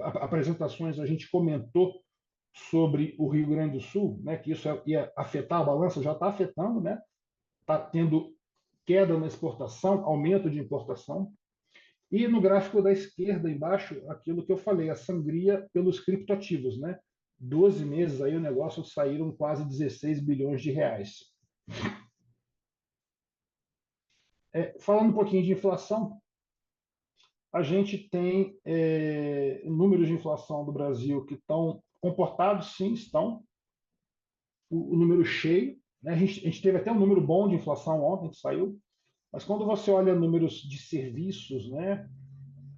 apresentações a gente comentou sobre o Rio Grande do Sul, né, que isso ia afetar a balança, já está afetando, né? Está tendo queda na exportação, aumento de importação. E no gráfico da esquerda, embaixo, aquilo que eu falei, a sangria pelos criptoativos, né? 12 meses aí o negócio saíram quase 16 bilhões de reais. Falando um pouquinho de inflação, a gente tem números de inflação do Brasil que estão comportados, sim, estão. O número cheio, né? A gente teve até um número bom de inflação ontem que saiu, mas quando você olha números de serviços, né?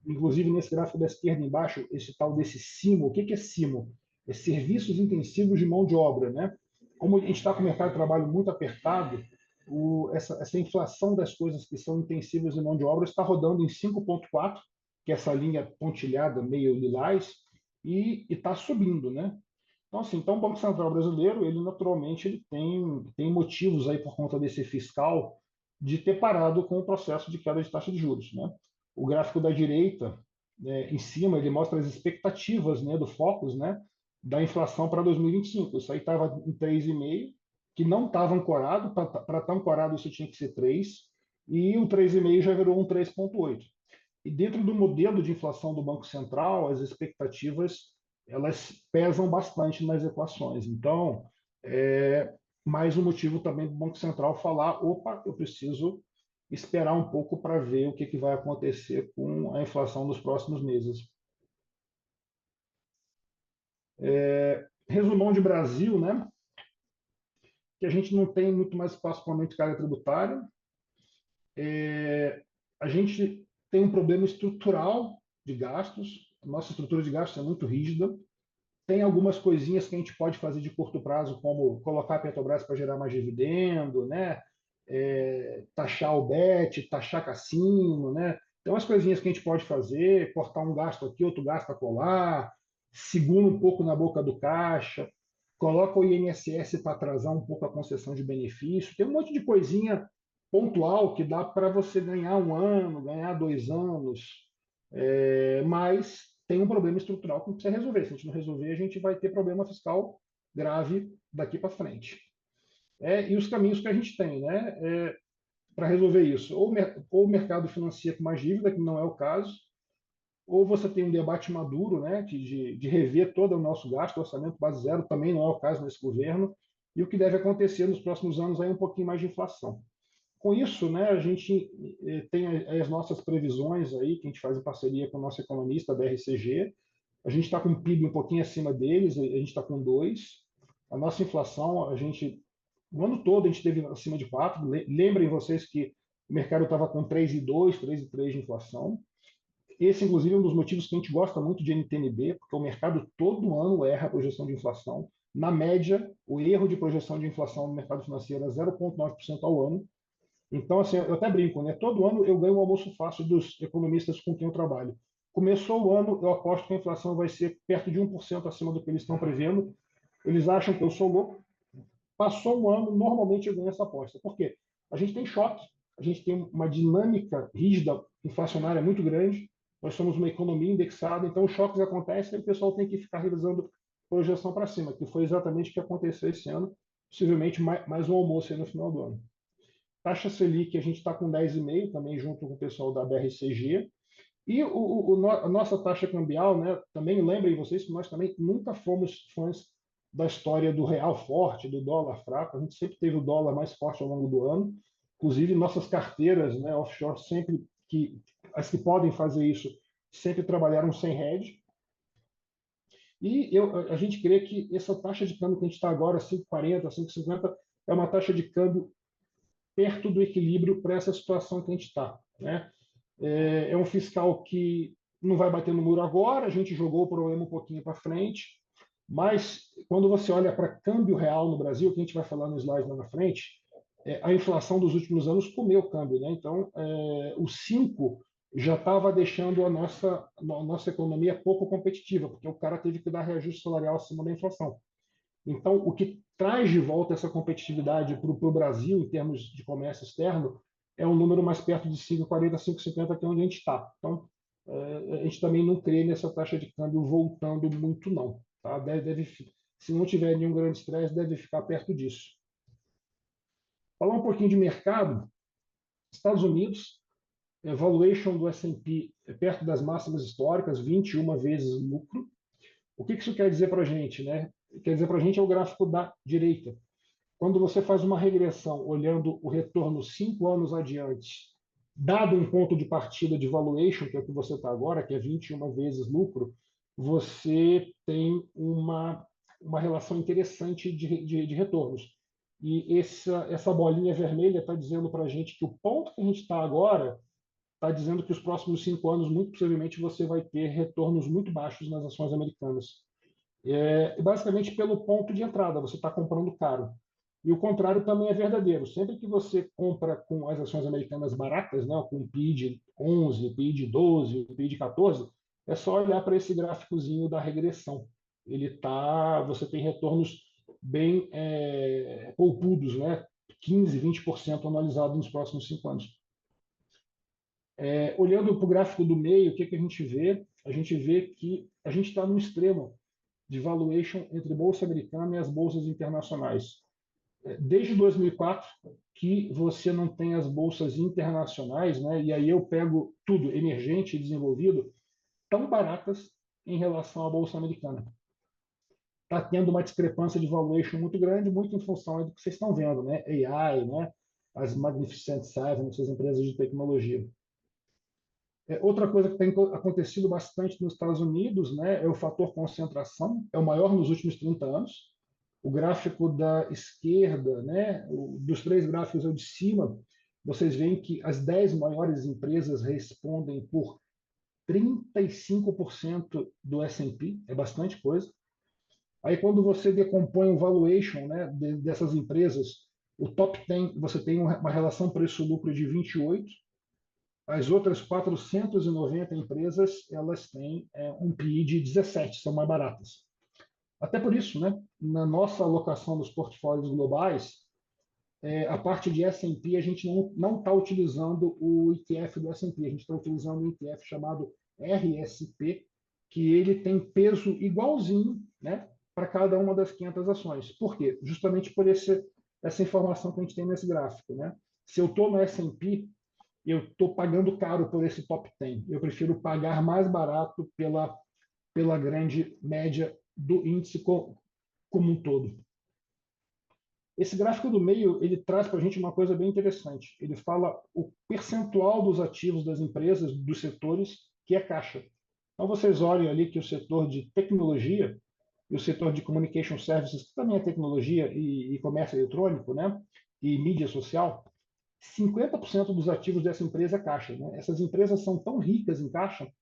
inclusive nesse gráfico da esquerda embaixo, esse tal desse CIMO. O que é CIMO? É serviços intensivos de mão de obra, né? Como a gente está com o mercado de trabalho muito apertado, essa inflação das coisas que são intensivas de mão de obra está rodando em 5,4, que é essa linha pontilhada, meio lilás, e está subindo, né? Então, assim, então o Banco Central brasileiro, ele naturalmente ele tem motivos aí por conta desse fiscal de ter parado com o processo de queda de taxa de juros, né? O gráfico da direita, em cima, ele mostra as expectativas, né, do Focus, né, da inflação para 2025. Isso aí estava em 3,5, que não estava ancorado, para estar ancorado isso tinha que ser 3, e o 3,5 já virou um 3,8. E dentro do modelo de inflação do Banco Central, as expectativas elas pesam bastante nas equações. Então, mais um motivo também do Banco Central falar: opa, eu preciso esperar um pouco para ver o que vai acontecer com a inflação nos próximos meses. Resumão de Brasil, né? Que a gente não tem muito mais espaço para aumento de carga tributária. A gente tem um problema estrutural de gastos. A nossa estrutura de gastos é muito rígida. Tem algumas coisinhas que a gente pode fazer de curto prazo, como colocar a Petrobras para gerar mais dividendo, né? Taxar o BET, taxar cassino, né? Tem umas coisinhas que a gente pode fazer, cortar um gasto aqui, outro gasto acolá, segura um pouco na boca do caixa, coloca o INSS para atrasar um pouco a concessão de benefício. Tem um monte de coisinha pontual que dá para você ganhar um ano, ganhar 2 anos, mas tem um problema estrutural que precisa resolver. Se a gente não resolver, a gente vai ter problema fiscal grave daqui para frente. E os caminhos que a gente tem, né, para resolver isso? Ou o mercado financia com mais dívida, que não é o caso, ou você tem um debate maduro, né, de rever todo o nosso gasto, orçamento base zero, também não é o caso nesse governo, e o que deve acontecer nos próximos anos é um pouquinho mais de inflação. Com isso, né, a gente tem as nossas previsões aí, que a gente faz em parceria com o nosso economista, BRCG. A gente está com um PIB um pouquinho acima deles, a gente está com 2. A nossa inflação, no ano todo, a gente teve acima de 4. Lembrem vocês que o mercado estava com 3,2, 3,3 de inflação. Esse, inclusive, é um dos motivos que a gente gosta muito de NTNB, porque o mercado todo ano erra a projeção de inflação. Na média, o erro de projeção de inflação no mercado financeiro é 0,9% ao ano. Então, assim, eu até brinco, né? Todo ano eu ganho um almoço fácil dos economistas com quem eu trabalho. Começou o ano, eu aposto que a inflação vai ser perto de 1% acima do que eles estão prevendo. Eles acham que eu sou louco. Passou um ano, normalmente eu ganho essa aposta. Por quê? A gente tem choque, a gente tem uma dinâmica rígida inflacionária muito grande. Nós somos uma economia indexada, então os choques acontecem e o pessoal tem que ficar revisando projeção para cima, que foi exatamente o que aconteceu esse ano. Possivelmente mais um almoço aí no final do ano. Taxa Selic, a gente está com 10,5 também, junto com o pessoal da BRCG. E a nossa taxa cambial, né, também lembrem vocês que nós também nunca fomos fãs da história do real forte, do dólar fraco. A gente sempre teve o dólar mais forte ao longo do ano. Inclusive, nossas carteiras, né, offshore, as que podem fazer isso, sempre trabalharam sem hedge. E a gente crê que essa taxa de câmbio que a gente está agora, 5,40, 5,50, é uma taxa de câmbio perto do equilíbrio para essa situação que a gente está, né? É um fiscal que não vai bater no muro agora, a gente jogou o problema um pouquinho para frente, mas quando você olha para câmbio real no Brasil, que a gente vai falar no slide lá na frente, a inflação dos últimos anos comeu o câmbio, né? Então, o 5 já estava deixando a nossa economia pouco competitiva, porque o cara teve que dar reajuste salarial acima da inflação. Então, o que traz de volta essa competitividade para o Brasil, em termos de comércio externo, é um número mais perto de 5,40, 5,50, que é onde a gente está. Então, a gente também não crê nessa taxa de câmbio voltando muito, não. Tá? Se não tiver nenhum grande estresse, deve ficar perto disso. Falar um pouquinho de mercado. Estados Unidos, valuation do S&P é perto das máximas históricas, 21 vezes lucro. O que isso quer dizer para a gente, né? Quer dizer para a gente é o gráfico da direita. Quando você faz uma regressão olhando o retorno 5 anos adiante, dado um ponto de partida de valuation, que é o que você está agora, que é 21 vezes lucro, você tem uma relação interessante de retornos. E essa bolinha vermelha está dizendo para a gente que o ponto que a gente está agora está dizendo que os próximos 5 anos, muito possivelmente, você vai ter retornos muito baixos nas ações americanas. Basicamente pelo ponto de entrada, você está comprando caro. E o contrário também é verdadeiro. Sempre que você compra com as ações americanas baratas, né, com PI de 11, PI de 12, PI de 14, é só olhar para esse gráficozinho da regressão. Você tem retornos bem poupudos, né? 15, 20% anualizado nos próximos 5 anos. Olhando para o gráfico do meio, o que, que a gente vê? A gente vê que a gente está no extremo de valuation entre a Bolsa Americana e as bolsas internacionais. Desde 2004 que você não tem as bolsas internacionais, né? E aí eu pego tudo, emergente e desenvolvido, tão baratas em relação à Bolsa Americana. Está tendo uma discrepância de valuation muito grande, muito em função do que vocês estão vendo, né? AI, né? As Magnificent Seven, essas empresas de tecnologia. Outra coisa que tem acontecido bastante nos Estados Unidos, né, é o fator concentração, é o maior nos últimos 30 anos. O gráfico da esquerda, né, dos três gráficos ao de cima, vocês veem que as 10 maiores empresas respondem por 35% do S&P, é bastante coisa. Aí, quando você decompõe o valuation, né, dessas empresas, o top 10, você tem uma relação preço-lucro de 28. As outras 490 empresas, elas têm um PI de 17, são mais baratas. Até por isso, né, na nossa alocação dos portfólios globais, a parte de S&P, a gente não está utilizando o ETF do S&P, a gente está utilizando um ETF chamado RSP, que ele tem peso igualzinho, né, para cada uma das 500 ações. Por quê? Justamente por essa informação que a gente tem nesse gráfico. Né? Se eu estou no S&P, eu estou pagando caro por esse top 10. Eu prefiro pagar mais barato pela grande média do índice como um todo. Esse gráfico do meio, ele traz para a gente uma coisa bem interessante. Ele fala o percentual dos ativos das empresas, dos setores, que é caixa. Então, vocês olham ali que o setor de tecnologia e o setor de communication services, que também é tecnologia e comércio eletrônico, né? E mídia social, 50% dos ativos dessa empresa é caixa. Né? Essas empresas são tão ricas em caixa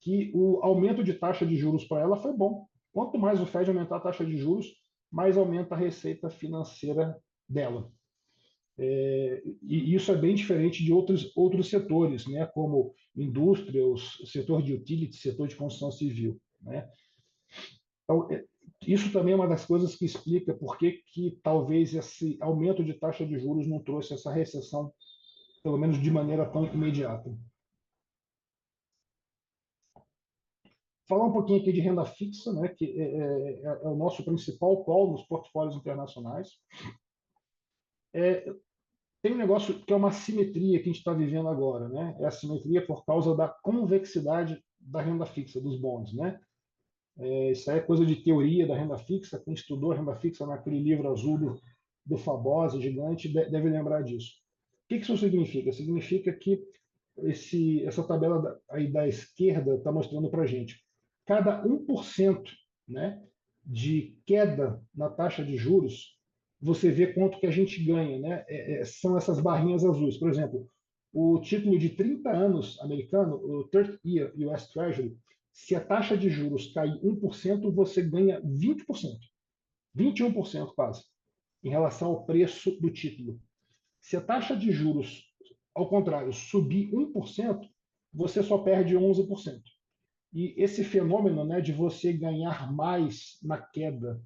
que o aumento de taxa de juros para ela foi bom. Quanto mais o Fed aumentar a taxa de juros, mais aumenta a receita financeira dela. E isso é bem diferente de outros setores, né, como indústria, o setor de utility, setor de construção civil. Né? Então, isso também é uma das coisas que explica por que talvez esse aumento de taxa de juros não trouxe essa recessão, pelo menos de maneira tão imediata. Falar um pouquinho aqui de renda fixa, né, que é o nosso principal polo nos portfólios internacionais. Tem um negócio que é uma simetria que a gente está vivendo agora. Né? É a simetria por causa da convexidade da renda fixa, dos bonds. Né? Isso aí é coisa de teoria da renda fixa. Quem estudou a renda fixa naquele livro azul do Fabozzi, gigante, deve lembrar disso. O que isso significa? Significa que essa tabela aí da esquerda está mostrando para a gente. Cada 1%, né, de queda na taxa de juros, você vê quanto que a gente ganha. Né? São essas barrinhas azuis. Por exemplo, o título de 30 anos americano, o 30 Year US Treasury, se a taxa de juros cair 1%, você ganha 20%. 21% quase, em relação ao preço do título. Se a taxa de juros, ao contrário, subir 1%, você só perde 11%. E esse fenômeno, né, de você ganhar mais na queda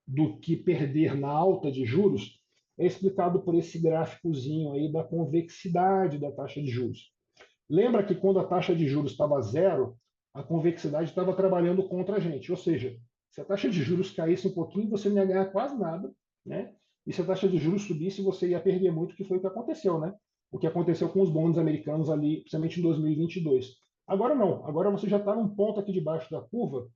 do que perder na alta de juros é explicado por esse gráficozinho aí da convexidade da taxa de juros. Lembra que quando a taxa de juros estava zero, a convexidade estava trabalhando contra a gente. Ou seja, se a taxa de juros caísse um pouquinho, você não ia ganhar quase nada, né? E se a taxa de juros subisse, você ia perder muito, que foi o que aconteceu, né? O que aconteceu com os bonds americanos ali, principalmente em 2022. Agora não. Agora você já está num ponto aqui debaixo da curva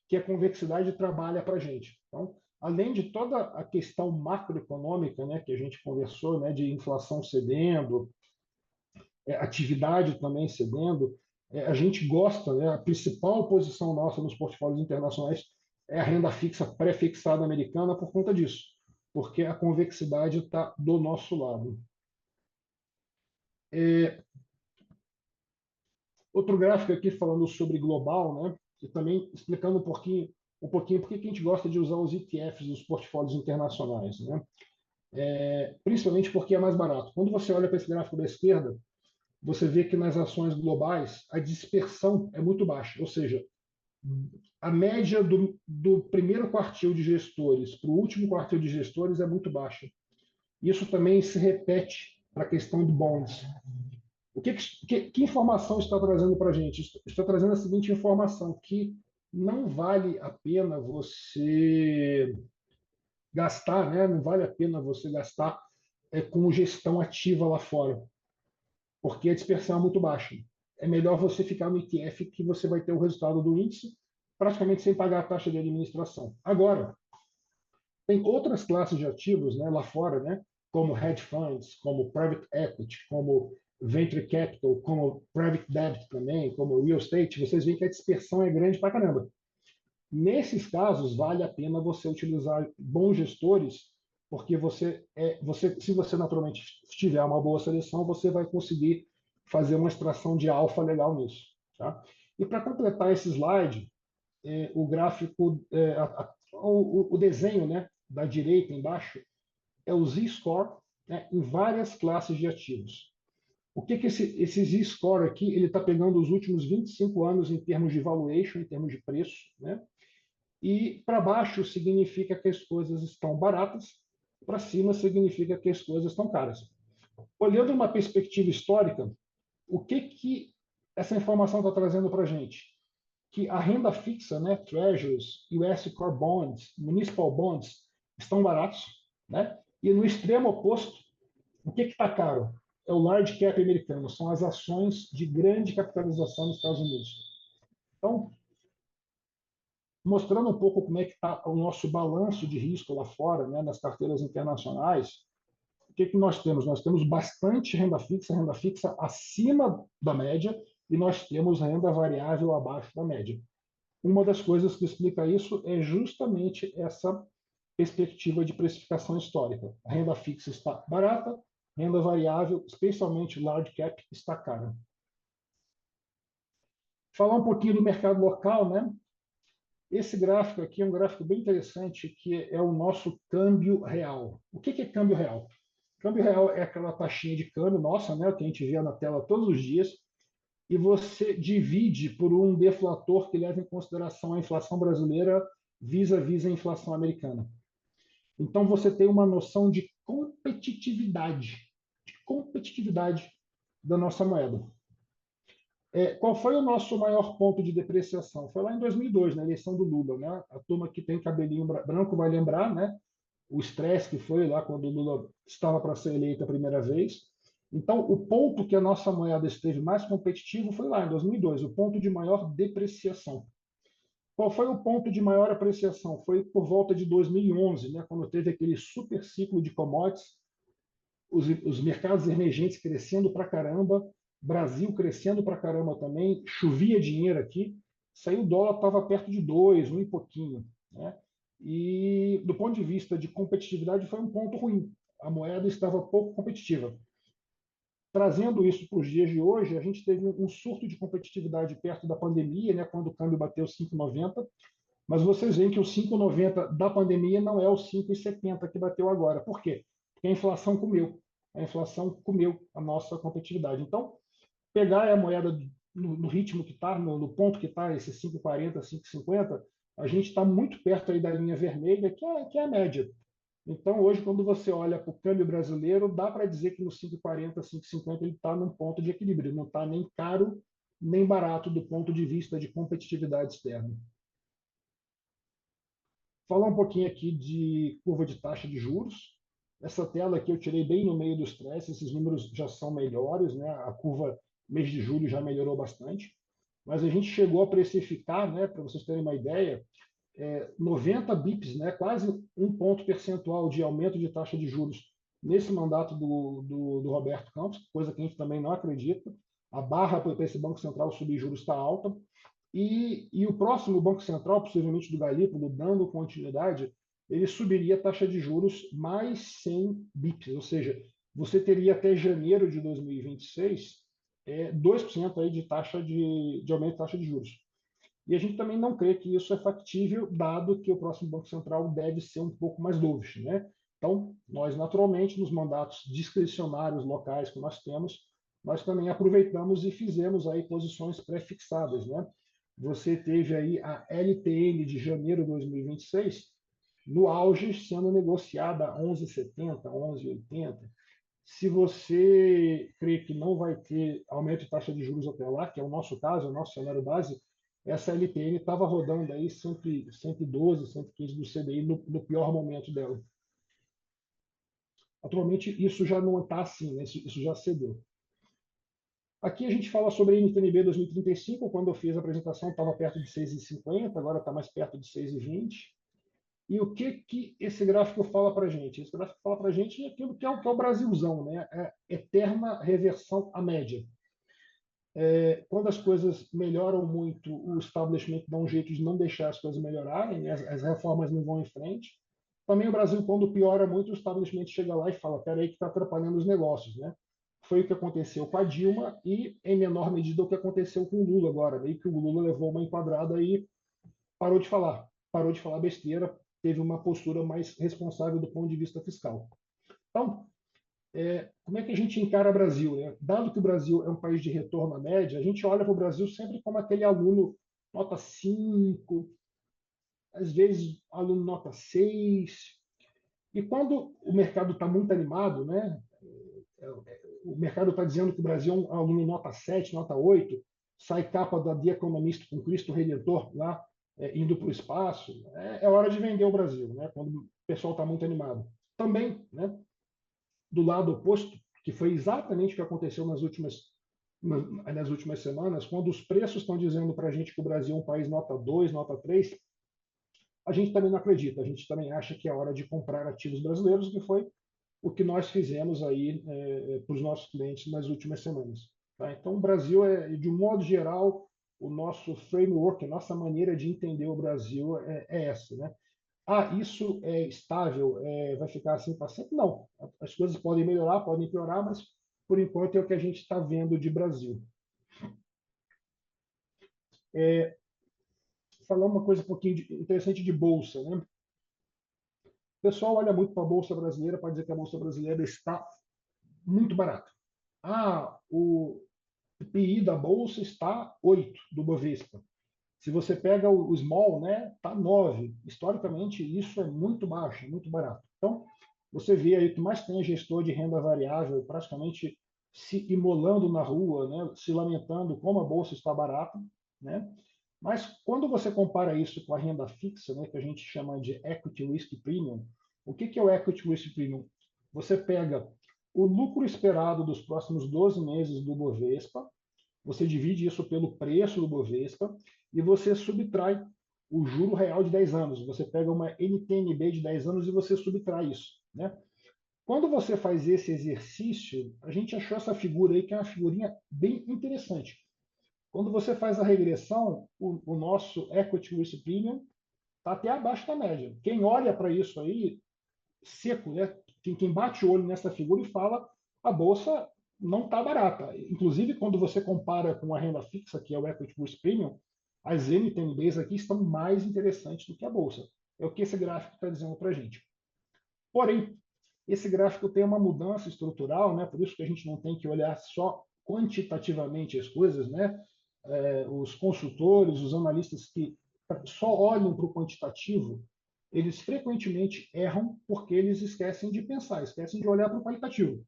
que a convexidade trabalha para a gente. Então, além de toda a questão macroeconômica, né, que a gente conversou, né, de inflação cedendo, atividade também cedendo, a gente gosta, né, a principal posição nossa nos portfólios internacionais é a renda fixa pré-fixada americana por conta disso, porque a convexidade está do nosso lado. Outro gráfico aqui falando sobre global, né? E também explicando um pouquinho por que a gente gosta de usar os ETFs, os portfólios internacionais, né? Principalmente porque é mais barato. Quando você olha para esse gráfico da esquerda, você vê que nas ações globais a dispersão é muito baixa, ou seja, a média do primeiro quartil de gestores para o último quartil de gestores é muito baixa. Isso também se repete para a questão do bonds. Que informação está trazendo para a gente? Está trazendo a seguinte informação, que não vale a pena você gastar, né? Não vale a pena você gastar com gestão ativa lá fora, porque a dispersão é muito baixa. É melhor você ficar no ETF que você vai ter o resultado do índice praticamente sem pagar a taxa de administração. Agora, tem outras classes de ativos, né, lá fora, né, como hedge funds, como private equity, como venture capital, como private debt também, como real estate. Vocês veem que a dispersão é grande pra caramba. Nesses casos, vale a pena você utilizar bons gestores, porque se você naturalmente tiver uma boa seleção, você vai conseguir fazer uma extração de alfa legal nisso. Tá? E para completar esse slide, o gráfico, o desenho, né, da direita embaixo é o Z-score, né, em várias classes de ativos. O que esse Z-score aqui, ele está pegando os últimos 25 anos em termos de valuation, em termos de preço, né? E para baixo significa que as coisas estão baratas, para cima significa que as coisas estão caras. Olhando uma perspectiva histórica, o que essa informação está trazendo para a gente? Que a renda fixa, né, Treasuries, US Core Bonds, Municipal Bonds, estão baratos, né? E no extremo oposto, o que está caro? É o large cap americano, são as ações de grande capitalização nos Estados Unidos. Então, mostrando um pouco como é que está o nosso balanço de risco lá fora, né, nas carteiras internacionais, o que nós temos? Nós temos bastante renda fixa acima da média, e nós temos renda variável abaixo da média. Uma das coisas que explica isso é justamente essa perspectiva de precificação histórica. A renda fixa está barata, renda variável, especialmente large cap, está cara. Falar um pouquinho do mercado local, né? Esse gráfico aqui é um gráfico bem interessante, que é o nosso câmbio real. O que é câmbio real? Câmbio real é aquela taxinha de câmbio nossa, né, que a gente vê na tela todos os dias, e você divide por um deflator que leva em consideração a inflação brasileira vis-à-vis a inflação americana. Então você tem uma noção de competitividade da nossa moeda. Qual foi o nosso maior ponto de depreciação? Foi lá em 2002, na eleição do Lula, né? A turma que tem cabelinho branco vai lembrar, né? O estresse que foi lá quando o Lula estava para ser eleito a primeira vez. Então, o ponto que a nossa moeda esteve mais competitivo foi lá em 2002, o ponto de maior depreciação. Qual foi o ponto de maior apreciação? Foi por volta de 2011, né, quando teve aquele super ciclo de commodities, os mercados emergentes crescendo para caramba, Brasil crescendo para caramba também, chovia dinheiro aqui, saiu o dólar, estava perto de 2, um e pouquinho. Né? E do ponto de vista de competitividade foi um ponto ruim. A moeda estava pouco competitiva. Trazendo isso para os dias de hoje, a gente teve um surto de competitividade perto da pandemia, né, quando o câmbio bateu 5,90, mas vocês veem que o 5,90 da pandemia não é o 5,70 que bateu agora. Por quê? Porque a inflação comeu. A inflação comeu a nossa competitividade. Então, pegar a moeda no ritmo que está, no ponto que está, esse 5,40, 5,50, a gente está muito perto aí da linha vermelha, que é a média. Então, hoje, quando você olha para o câmbio brasileiro, dá para dizer que no 5,40, 5,50 ele está num ponto de equilíbrio, não está nem caro nem barato do ponto de vista de competitividade externa. Falar um pouquinho aqui de curva de taxa de juros. Essa tela aqui eu tirei bem no meio do estresse, esses números já são melhores, né? A curva mês de julho já melhorou bastante, mas a gente chegou a precificar, né, para vocês terem uma ideia, 90 bips, né, quase um ponto percentual de aumento de taxa de juros nesse mandato do Roberto Campos, coisa que a gente também não acredita. A barra para esse Banco Central subir juros está alta. E o próximo Banco Central, possivelmente do Galípolo, dando continuidade, ele subiria a taxa de juros mais 100 bips, ou seja, você teria até janeiro de 2026 2% aí de taxa de aumento de taxa de juros. E a gente também não crê que isso é factível, dado que o próximo Banco Central deve ser um pouco mais dovish, né? Então, nós naturalmente, nos mandatos discricionários locais que nós temos, nós também aproveitamos e fizemos aí posições pré-fixadas, né? Você teve aí a LTN de janeiro de 2026, no auge, sendo negociada a 11,70, 11,80. Se você crê que não vai ter aumento de taxa de juros até lá, que é o nosso caso, é o nosso cenário base, essa LTN estava rodando aí 112, 115 do CDI no pior momento dela. Atualmente, isso já não está assim, né? Isso já cedeu. Aqui a gente fala sobre a NTNB 2035, quando eu fiz a apresentação estava perto de 6,50, agora está mais perto de 6,20. E o que esse gráfico fala para a gente? Esse gráfico fala para a gente aquilo que é o Brasilzão, né? É eterna reversão à média. Quando as coisas melhoram muito, o establishment dá um jeito de não deixar as coisas melhorarem, as reformas não vão em frente. Também o Brasil, quando piora muito, o establishment chega lá e fala: peraí, que está atrapalhando os negócios, né? Foi o que aconteceu com a Dilma e, em menor medida, o que aconteceu com o Lula agora. Meio que o Lula levou uma enquadrada e parou de falar besteira, teve uma postura mais responsável do ponto de vista fiscal. Então, como é que a gente encara o Brasil, né? Dado que o Brasil é um país de retorno à média, a gente olha para o Brasil sempre como aquele aluno nota 5, às vezes aluno nota 6. E quando o mercado está muito animado, né? O mercado está dizendo que o Brasil é um aluno nota 7, nota 8, sai capa da The Economist com Cristo Redentor lá, indo para o espaço, é hora de vender o Brasil, né? Quando o pessoal está muito animado. Também, né? Do lado oposto, que foi exatamente o que aconteceu nas últimas semanas, quando os preços estão dizendo para a gente que o Brasil é um país nota 2, nota 3, a gente também não acredita, a gente também acha que é hora de comprar ativos brasileiros, que foi o que nós fizemos aí para os nossos clientes nas últimas semanas. Tá? Então, o Brasil de um modo geral, o nosso framework, a nossa maneira de entender o Brasil é essa, né? Ah, isso é estável, vai ficar assim para sempre? Não. As coisas podem melhorar, podem piorar, mas por enquanto é o que a gente está vendo de Brasil. Falar uma coisa um pouquinho interessante de bolsa, né? O pessoal olha muito para a bolsa brasileira para dizer que a bolsa brasileira está muito barata. Ah, o PI da bolsa está 8 do Bovespa. Se você pega o small, né, tá 9. Historicamente, isso é muito baixo, muito barato. Então, você vê aí que mais tem gestor de renda variável praticamente se imolando na rua, né, se lamentando como a bolsa está barata, né? Mas quando você compara isso com a renda fixa, né, que a gente chama de equity risk premium, o que é o equity risk premium? Você pega o lucro esperado dos próximos 12 meses do Bovespa, você divide isso pelo preço do Bovespa e você subtrai o juro real de 10 anos. Você pega uma NTNB de 10 anos e você subtrai isso, né? Quando você faz esse exercício, a gente achou essa figura aí que é uma figurinha bem interessante. Quando você faz a regressão, o nosso Equity Risk Premium está até abaixo da média. Quem olha para isso aí, seco, né? Quem bate o olho nessa figura e fala, a bolsa não está barata. Inclusive, quando você compara com a renda fixa, que é o Equity Risk Premium, as NTNBs aqui estão mais interessantes do que a bolsa. É o que esse gráfico está dizendo para a gente. Porém, esse gráfico tem uma mudança estrutural, né? Por isso que a gente não tem que olhar só quantitativamente as coisas, né? Os consultores, os analistas que só olham para o quantitativo, eles frequentemente erram porque eles esquecem de pensar, esquecem de olhar para o qualitativo.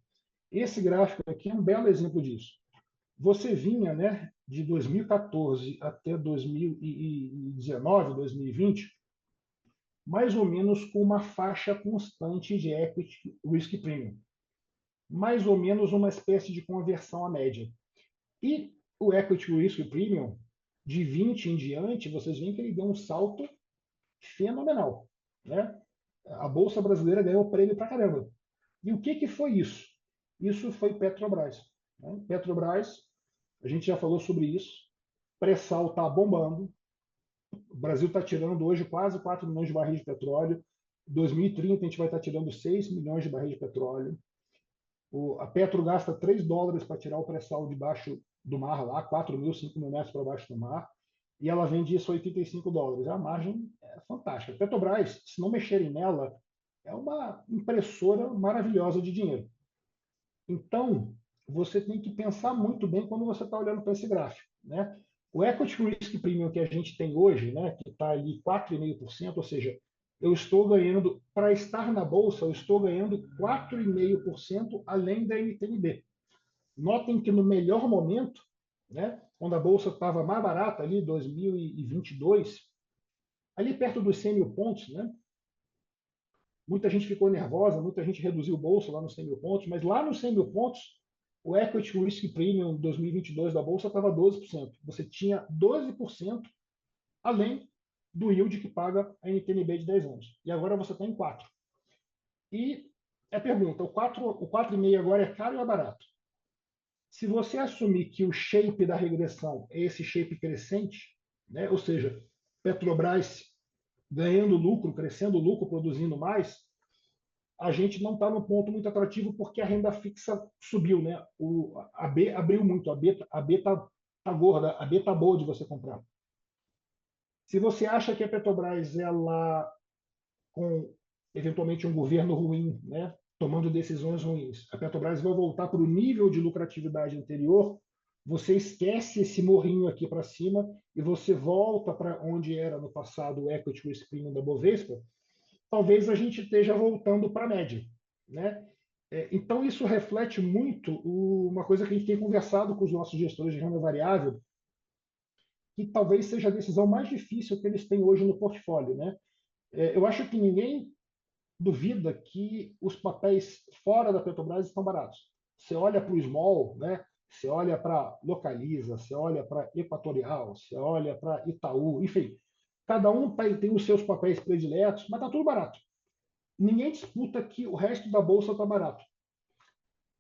Esse gráfico aqui é um belo exemplo disso. Você vinha, né, de 2014 até 2019, 2020, mais ou menos com uma faixa constante de equity risk premium, mais ou menos uma espécie de conversão à média. E o equity risk premium, de 20 em diante, vocês veem que ele deu um salto fenomenal, né? A bolsa brasileira ganhou prêmio pra caramba. E o que foi isso? Isso foi Petrobras, né? Petrobras, a gente já falou sobre isso. Pré-sal está bombando. O Brasil está tirando hoje quase 4 milhões de barris de petróleo. Em 2030 a gente vai estar tirando 6 milhões de barris de petróleo. A Petro gasta 3 dólares para tirar o pré-sal de baixo do mar lá, 4 mil, 5 mil metros para baixo do mar, e ela vende isso a $85. A margem é fantástica. Petrobras, se não mexerem nela, é uma impressora maravilhosa de dinheiro. Então, você tem que pensar muito bem quando você está olhando para esse gráfico, né? O equity risk premium que a gente tem hoje, né, que está ali 4,5%, ou seja, eu estou ganhando, para estar na bolsa, eu estou ganhando 4,5% além da NTNB. Notem que no melhor momento, né, quando a bolsa estava mais barata, ali 2022, ali perto dos 100 mil pontos, né, muita gente ficou nervosa, muita gente reduziu o bolso lá nos 100 mil pontos, mas lá nos 100 mil pontos, o Equity Risk Premium 2022 da bolsa estava 12%. Você tinha 12% além do yield que paga a NTNB de 10 anos. E agora você está em 4%. E a pergunta, o 4,5 agora é caro ou é barato? Se você assumir que o shape da regressão é esse shape crescente, né, ou seja, Petrobras ganhando lucro, crescendo lucro, produzindo mais, a gente não está no ponto muito atrativo porque a renda fixa subiu, né? A B abriu muito, a B tá gorda, a B tá boa de você comprar. Se você acha que a Petrobras, ela, com eventualmente um governo ruim, né, tomando decisões ruins, a Petrobras vai voltar para o nível de lucratividade anterior, você esquece esse morrinho aqui para cima e você volta para onde era no passado o equity risk premium da Bovespa, talvez a gente esteja voltando para a média, né? Então, isso reflete muito uma coisa que a gente tem conversado com os nossos gestores de renda variável, que talvez seja a decisão mais difícil que eles têm hoje no portfólio, né? Eu acho que ninguém duvida que os papéis fora da Petrobras estão baratos. Você olha para o Small, né? Você olha para Localiza, você olha para Equatorial, você olha para Itaú, enfim, cada um tem os seus papéis prediletos, mas está tudo barato. Ninguém disputa que o resto da bolsa está barato.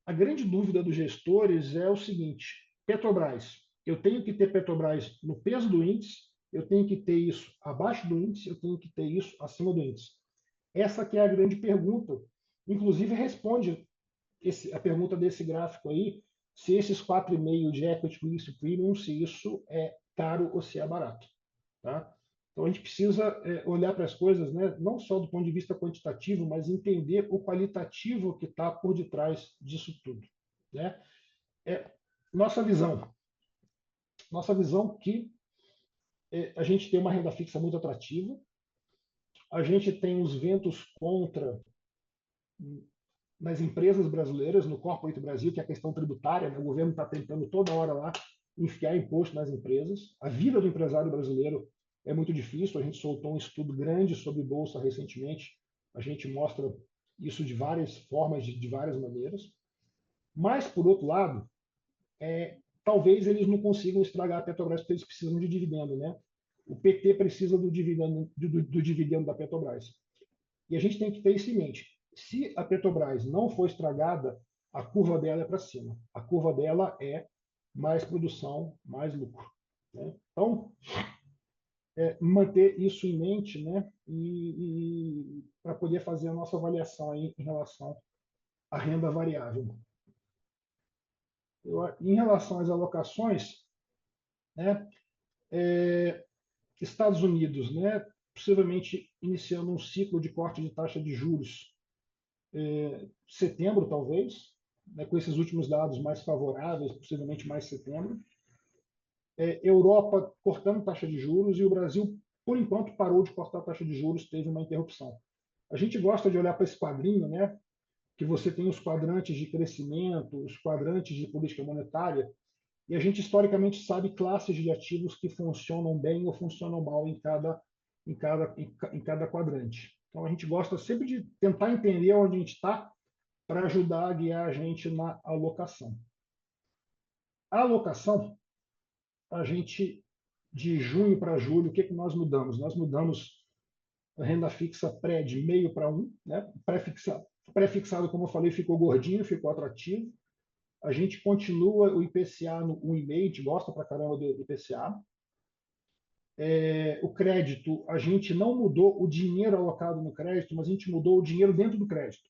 A grande dúvida dos gestores é o seguinte: Petrobras, eu tenho que ter Petrobras no peso do índice, eu tenho que ter isso abaixo do índice, eu tenho que ter isso acima do índice. Essa que é a grande pergunta. Inclusive responde a pergunta desse gráfico aí, se esses 4,5 de equity risk premium, se isso é caro ou se é barato. Tá? Então a gente precisa olhar para as coisas, né, não só do ponto de vista quantitativo, mas entender o qualitativo que está por detrás disso tudo. Né? É, nossa visão. Nossa visão que a gente tem uma renda fixa muito atrativa, a gente tem os ventos contra nas empresas brasileiras, no Corporate Brasil, que é a questão tributária, né? O governo está tentando toda hora lá enfiar imposto nas empresas. A vida do empresário brasileiro é muito difícil. A gente soltou um estudo grande sobre bolsa recentemente. A gente mostra isso de várias formas, de várias maneiras. Mas, por outro lado, talvez eles não consigam estragar a Petrobras porque eles precisam de dividendo, né? O PT precisa do dividendo da Petrobras. E a gente tem que ter isso em mente. Se a Petrobras não for estragada, a curva dela é para cima. A curva dela é mais produção, mais lucro. Né? Então, manter isso em mente, né? E para poder fazer a nossa avaliação aí em relação à renda variável. Em relação às alocações, né? Estados Unidos, né? Possivelmente iniciando um ciclo de corte de taxa de juros setembro, talvez, né, com esses últimos dados mais favoráveis, possivelmente mais setembro. Europa cortando taxa de juros e o Brasil, por enquanto, parou de cortar a taxa de juros, teve uma interrupção. A gente gosta de olhar para esse quadrinho, né, que você tem os quadrantes de crescimento, os quadrantes de política monetária, e a gente historicamente sabe classes de ativos que funcionam bem ou funcionam mal em cada quadrante. Então a gente gosta sempre de tentar entender onde a gente está para ajudar a guiar a gente na alocação. A alocação, a gente, de junho para julho, o que, que nós mudamos? Nós mudamos a renda fixa pré de meio para 1, né? Pré-fixado, como eu falei, ficou gordinho, ficou atrativo. A gente continua o IPCA no 1,5, a gente gosta pra caramba do IPCA. O crédito, a gente não mudou o dinheiro alocado no crédito, mas a gente mudou o dinheiro dentro do crédito.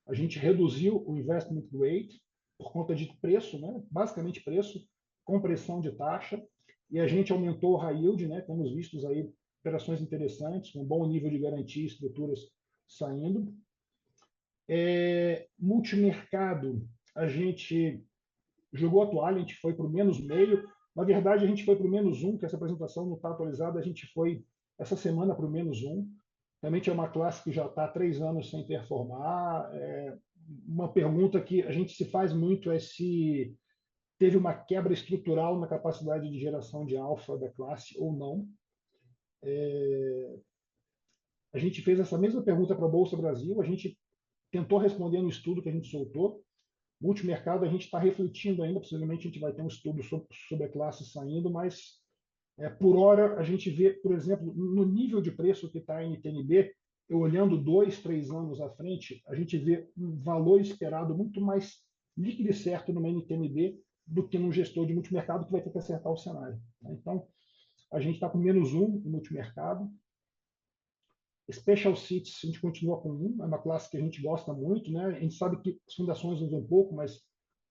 A gente reduziu o investment grade por conta de preço, né? Basicamente preço, compressão de taxa, e a gente aumentou o high yield, né? Temos vistos aí operações interessantes, com bom nível de garantia e estruturas saindo. Multimercado, a gente jogou a toalha, a gente foi para o menos meio. Na verdade, a gente foi para o menos um, que essa apresentação não está atualizada, a gente foi essa semana para o menos um. Realmente é uma classe que já está há 3 anos sem performar. Uma pergunta que a gente se faz muito é se teve uma quebra estrutural na capacidade de geração de alfa da classe ou não. A gente fez essa mesma pergunta para a Bolsa Brasil, a gente tentou responder no estudo que a gente soltou. Multimercado, a gente está refletindo ainda, possivelmente a gente vai ter um estudo sobre a classe saindo, mas por hora a gente vê, por exemplo, no nível de preço que está a NTNB, eu olhando 2, 3 anos à frente, a gente vê um valor esperado muito mais líquido e certo numa NTNB do que num gestor de multimercado que vai ter que acertar o cenário. Então, a gente está com menos um no multimercado. Special Seats, a gente continua com um, é uma classe que a gente gosta muito, né? A gente sabe que as fundações usam um pouco, mas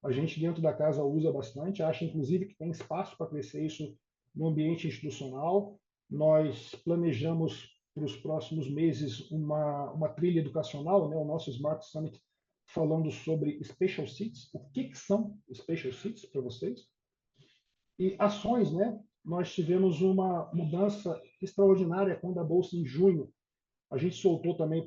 a gente dentro da casa usa bastante, acha inclusive que tem espaço para crescer isso no ambiente institucional. Nós planejamos para os próximos meses uma trilha educacional, né? O nosso Smart Summit falando sobre Special Seats. O que são Special Seats para vocês? E ações, né? Nós tivemos uma mudança extraordinária quando a Bolsa, em junho, a gente soltou também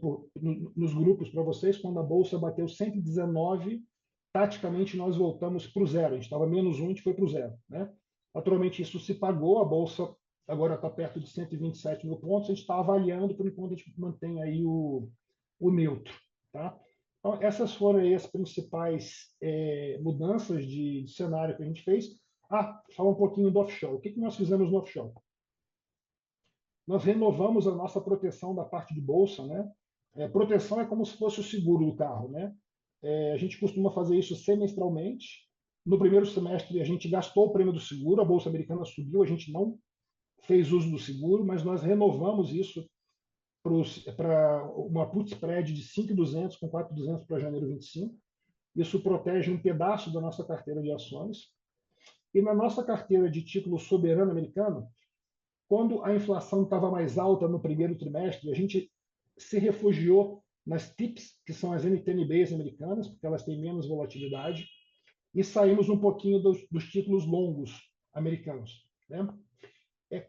nos grupos para vocês, quando a Bolsa bateu 119, taticamente nós voltamos para o zero. A gente estava menos um, a gente foi para o zero. Né? Naturalmente, isso se pagou, a Bolsa agora está perto de 127 mil pontos, a gente está avaliando, por enquanto a gente mantém aí o neutro. Tá? Então, essas foram aí as principais mudanças de cenário que a gente fez. Fala um pouquinho do offshore. O que nós fizemos no offshore? Nós renovamos a nossa proteção da parte de bolsa, né? Proteção é como se fosse o seguro do carro, né? A gente costuma fazer isso semestralmente. No primeiro semestre, a gente gastou o prêmio do seguro, a bolsa americana subiu, a gente não fez uso do seguro, mas nós renovamos isso para uma put spread de 5.200 com 4.200 para janeiro 25. Isso protege um pedaço da nossa carteira de ações. E na nossa carteira de título soberano americano, quando a inflação estava mais alta no primeiro trimestre, a gente se refugiou nas TIPS, que são as NTNBs americanas, porque elas têm menos volatilidade, e saímos um pouquinho dos títulos longos americanos. Né?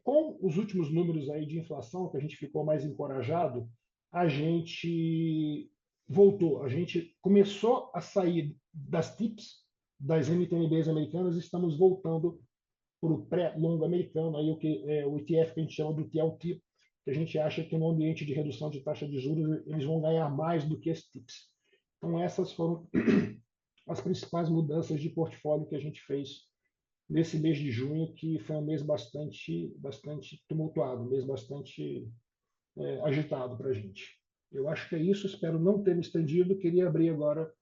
Com os últimos números aí de inflação, que a gente ficou mais encorajado, a gente voltou, a gente começou a sair das TIPS, das NTNBs americanas, e estamos voltando para o pré-longo americano, aí o ETF que a gente chama do TLT, que a gente acha que no ambiente de redução de taxa de juros eles vão ganhar mais do que esses TIPS. Então essas foram as principais mudanças de portfólio que a gente fez nesse mês de junho, que foi um mês bastante tumultuado, um mês bastante agitado para a gente. Eu acho que é isso, espero não ter me estendido, queria abrir agora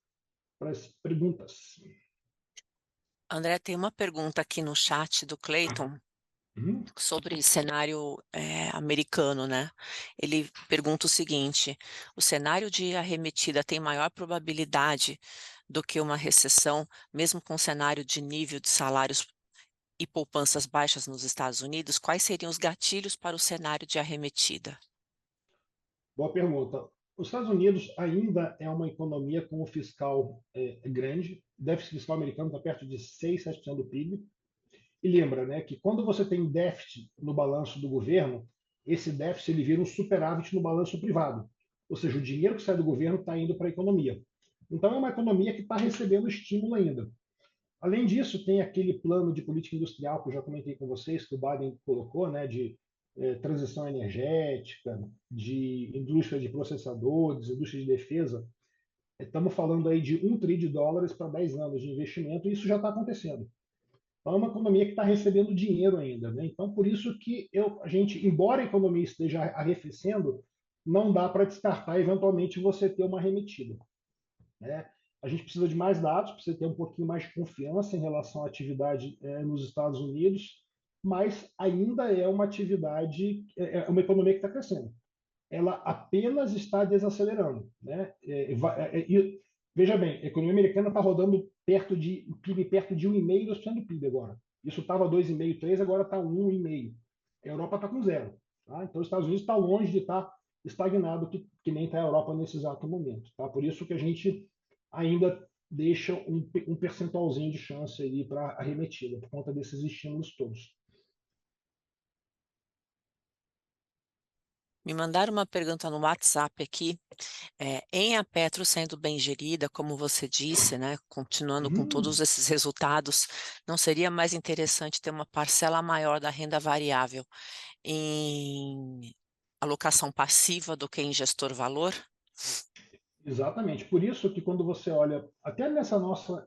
para as perguntas. André, tem uma pergunta aqui no chat do Clayton sobre cenário americano, né? Ele pergunta o seguinte: o cenário de arremetida tem maior probabilidade do que uma recessão, mesmo com cenário de nível de salários e poupanças baixas nos Estados Unidos? Quais seriam os gatilhos para o cenário de arremetida? Boa pergunta. Os Estados Unidos ainda é uma economia com o fiscal grande. O déficit fiscal americano está perto de 6, 7% do PIB. E lembra, né, que quando você tem déficit no balanço do governo, esse déficit ele vira um superávit no balanço privado. Ou seja, o dinheiro que sai do governo está indo para a economia. Então é uma economia que está recebendo estímulo ainda. Além disso, tem aquele plano de política industrial que eu já comentei com vocês, que o Biden colocou, né, de transição energética, de indústria de processadores, indústria de defesa. Estamos falando aí de $1 trilhão para 10 anos de investimento, e isso já está acontecendo. Então, é uma economia que está recebendo dinheiro ainda. Né? Então, por isso que a gente, embora a economia esteja arrefecendo, não dá para descartar eventualmente você ter uma remetida. Né? A gente precisa de mais dados, precisa ter um pouquinho mais de confiança em relação à atividade nos Estados Unidos, mas ainda é uma atividade, é uma economia que está crescendo. Ela apenas está desacelerando. Né? Veja bem, a economia americana está rodando perto de PIB perto de 1,5% do PIB agora. Isso estava 2,5, 3, agora está 1,5. A Europa está com 0. Tá? Então, os Estados Unidos está longe de estar estagnado, que nem está a Europa nesse exato momento. Tá? Por isso que a gente ainda deixa um percentualzinho de chance aí para arremetida, por conta desses estímulos todos. Me mandaram uma pergunta no WhatsApp aqui. Em a Petro sendo bem gerida, como você disse, né, continuando com todos Hum, esses resultados, não seria mais interessante ter uma parcela maior da renda variável em alocação passiva do que em gestor valor? Exatamente. Por isso que quando você olha, até nessa nossa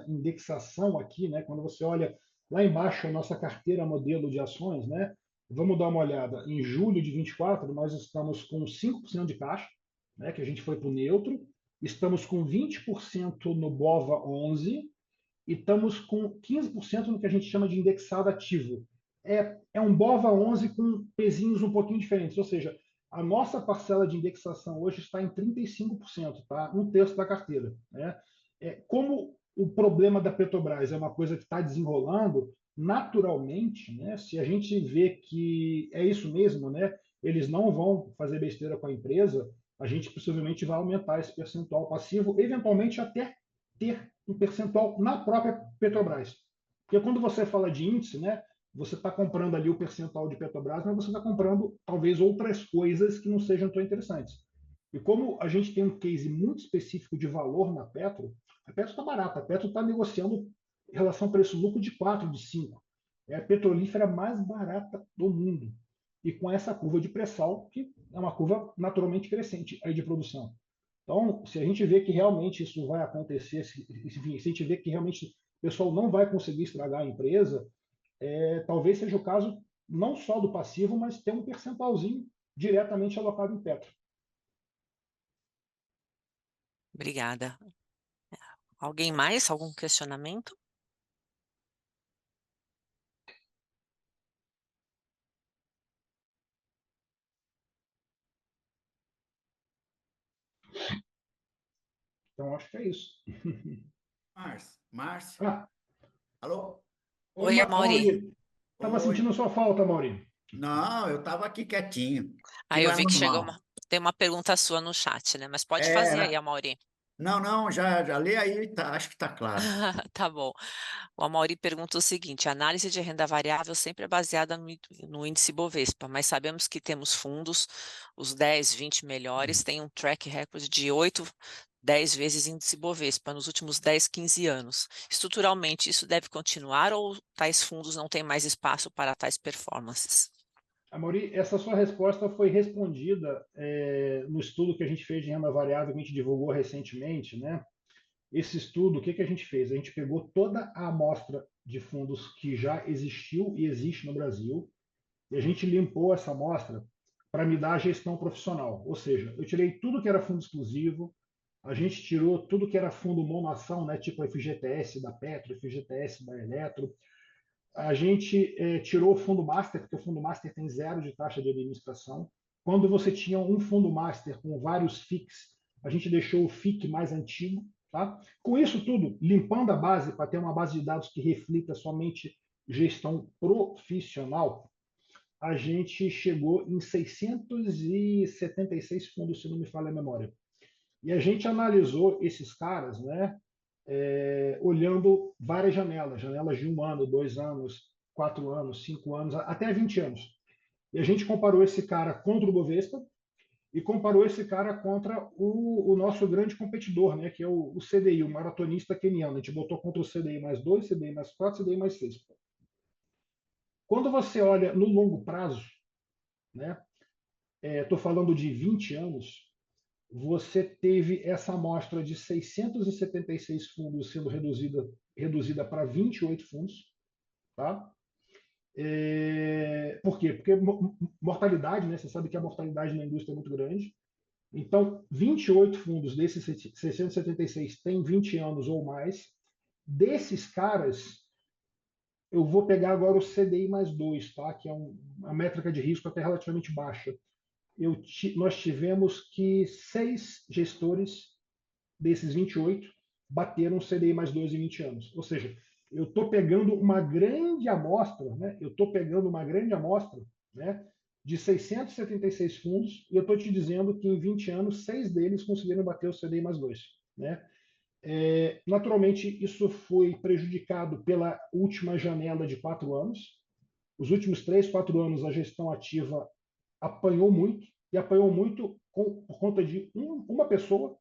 indexação aqui, né, quando você olha lá embaixo a nossa carteira modelo de ações, né, vamos dar uma olhada. Em julho de 24, nós estamos com 5% de caixa, né, que a gente foi para o neutro. Estamos com 20% no BOVA 11 e estamos com 15% no que a gente chama de indexado ativo. É um BOVA 11 com pezinhos um pouquinho diferentes, ou seja, a nossa parcela de indexação hoje está em 35%, tá? Um terço da carteira. Né? Como o problema da Petrobras é uma coisa que está desenrolando, naturalmente, né, se a gente vê que é isso mesmo, né, eles não vão fazer besteira com a empresa, a gente possivelmente vai aumentar esse percentual passivo, eventualmente até ter um percentual na própria Petrobras. Porque quando você fala de índice, né, você está comprando ali o percentual de Petrobras, mas você está comprando talvez outras coisas que não sejam tão interessantes. E como a gente tem um case muito específico de valor na Petro, a Petro está barata, a Petro está negociando em relação preço-lucro de 4, de 5. É a petrolífera mais barata do mundo. E com essa curva de pré-sal, que é uma curva naturalmente crescente aí de produção. Então, se a gente vê que realmente isso vai acontecer, enfim, se a gente vê que realmente o pessoal não vai conseguir estragar a empresa, talvez seja o caso não só do passivo, mas ter um percentualzinho diretamente alocado em Petro. Obrigada. Alguém mais? Algum questionamento? Então, acho que é isso. Márcio, Ah, alô? oi, Oi, Amaury. Mauri. Estava Oi. sentindo sua falta, Mauri. Não, eu estava aqui quietinho. Aí Aquilo eu é vi que chegou normal. tem uma pergunta sua no chat, né? Mas pode É, fazer aí, né? Amaury. Não, não, já lê aí, tá, acho que está claro. Tá bom. O Amaury pergunta o seguinte: a análise de renda variável sempre é baseada no índice Bovespa, mas sabemos que temos fundos, os 10, 20 melhores, têm um track record de 8, 10 vezes índice Bovespa nos últimos 10, 15 anos. Estruturalmente, isso deve continuar ou tais fundos não têm mais espaço para tais performances? Mauri, essa sua resposta foi respondida no estudo que a gente fez de renda variável que a gente divulgou recentemente, né? Esse estudo, o que, que a gente fez? A gente pegou toda a amostra de fundos que já existiu e existe no Brasil e a gente limpou essa amostra para me dar a gestão profissional. Ou seja, eu tirei tudo que era fundo exclusivo, a gente tirou tudo que era fundo monoação, né, tipo FGTS da Petro, FGTS da Eletro. A gente tirou o fundo master, porque o fundo master tem 0 de taxa de administração. Quando você tinha um fundo master com vários FICs, a gente deixou o FIC mais antigo. Tá? Com isso tudo, limpando a base para ter uma base de dados que reflita somente gestão profissional, a gente chegou em 676 fundos, se não me falha a memória. E a gente analisou esses caras, né, olhando várias janelas, janelas de 1 ano, 2 anos, 4 anos, 5 anos, até 20 anos. E a gente comparou esse cara contra o Bovespa e comparou esse cara contra o nosso grande competidor, né, que é o CDI, o maratonista keniano. A gente botou contra o CDI mais 2, CDI mais 4, CDI mais 6. Quando você olha no longo prazo, né, estou falando de 20 anos, você teve essa amostra de 676 fundos sendo reduzida para 28 fundos. Tá? Por quê? Porque mortalidade, né? Você sabe que a mortalidade na indústria é muito grande. Então, 28 fundos desses 676 têm 20 anos ou mais. Desses caras, eu vou pegar agora o CDI mais 2, tá? Que é uma métrica de risco até relativamente baixa. Nós tivemos que 6 gestores desses 28 bateram CDI mais 2 em 20 anos. Ou seja, eu estou pegando uma grande amostra, né? Eu estou pegando uma grande amostra, né? De 676 fundos, e eu estou te dizendo que em 20 anos, 6 deles conseguiram bater o CDI mais 2, né? Naturalmente, isso foi prejudicado pela última janela de 4 anos. Os últimos 3, 4 anos, a gestão ativa apanhou muito, e apanhou muito por conta de uma pessoa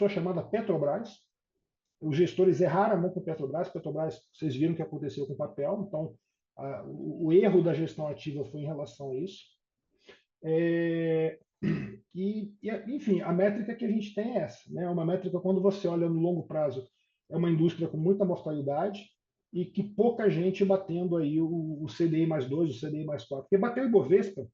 chamada Petrobras. Os gestores erraram a mão com Petrobras. Petrobras, vocês viram o que aconteceu com o papel, então o erro da gestão ativa foi em relação a isso. Enfim, a métrica que a gente tem é essa, né? Uma métrica, quando você olha no longo prazo, é uma indústria com muita mortalidade e que pouca gente batendo aí o CDI mais 2, o CDI mais 4. Porque bater o Ibovespa,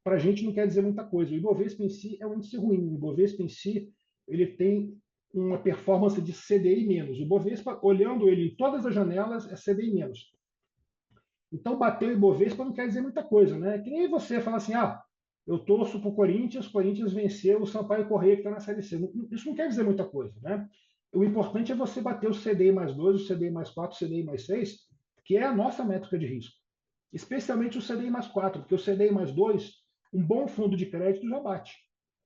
para a gente não quer dizer muita coisa. O Ibovespa em si é um índice ruim. O Ibovespa em si, ele tem uma performance de CDI menos. O Ibovespa, olhando ele em todas as janelas, é CDI menos. Então, bater o Ibovespa não quer dizer muita coisa, né? Que nem você fala assim, eu torço para o Corinthians venceu o Sampaio Corrêa que está na Série C. Isso não quer dizer muita coisa, né? O importante é você bater o CDI mais 2, o CDI mais 4, o CDI mais 6, que é a nossa métrica de risco. Especialmente o CDI mais 4, porque o CDI mais 2, um bom fundo de crédito já bate.